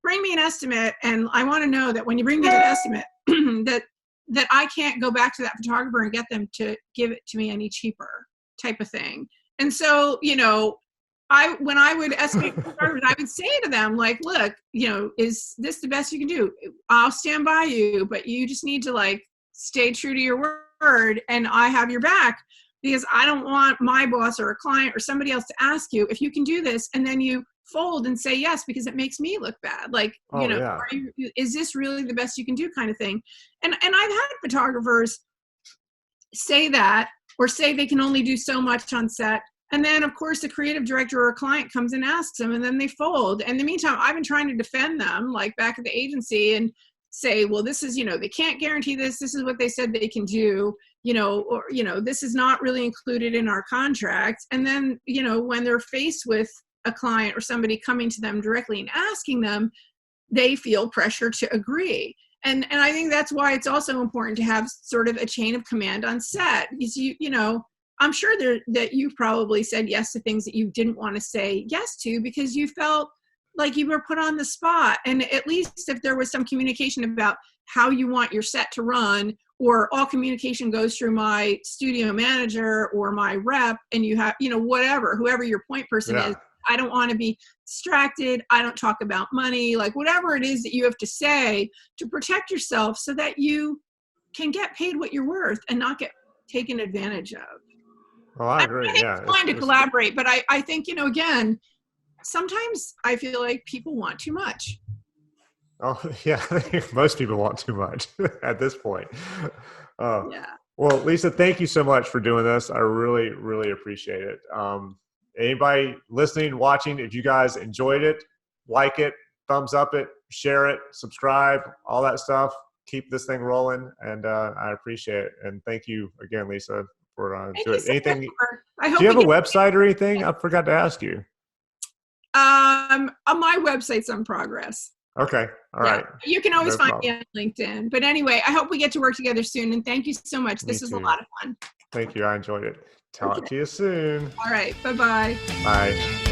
bring me an estimate. And I want to know that when you bring me that estimate, that I can't go back to that photographer and get them to give it to me any cheaper type of thing. And so, when I would estimate photographers, I would say to them, like, look, is this the best you can do? I'll stand by you, but you just need to stay true to your word, and I have your back, because I don't want my boss or a client or somebody else to ask you if you can do this, and then you fold and say yes because it makes me look bad. Is this really the best you can do, kind of thing? And I've had photographers say that, or say they can only do so much on set, And then, of course, the creative director or client comes and asks them, and then they fold. And in the meantime, I've been trying to defend them, like back at the agency, and say, well, this is, they can't guarantee this. This is what they said they can do, or, this is not really included in our contract. And then, when they're faced with a client or somebody coming to them directly and asking them, they feel pressure to agree. And I think that's why it's also important to have sort of a chain of command on set, because I'm sure that you've probably said yes to things that you didn't want to say yes to because you felt like you were put on the spot. And at least if there was some communication about how you want your set to run, or all communication goes through my studio manager or my rep, and you have, whoever your point person is, I don't want to be distracted. I don't talk about money, like whatever it is that you have to say to protect yourself so that you can get paid what you're worth and not get taken advantage of. Well, I agree. It's fine to collaborate, but I think, again, sometimes I feel like people want too much. Oh, yeah. I think most people want too much at this point. Yeah. Well, Lisa, thank you so much for doing this. I really, really appreciate it. Anybody listening, watching, if you guys enjoyed it, like it, thumbs up it, share it, subscribe, all that stuff. Keep this thing rolling, and I appreciate it. And thank you again, Lisa, for doing anything. Do you have a website or anything? I forgot to ask you. My website's in progress. Okay. All right. You can always find me on LinkedIn. But anyway, I hope we get to work together soon. And thank you so much. This was a lot of fun. Thank you. I enjoyed it. Talk to you soon. All right. Bye-bye. Bye.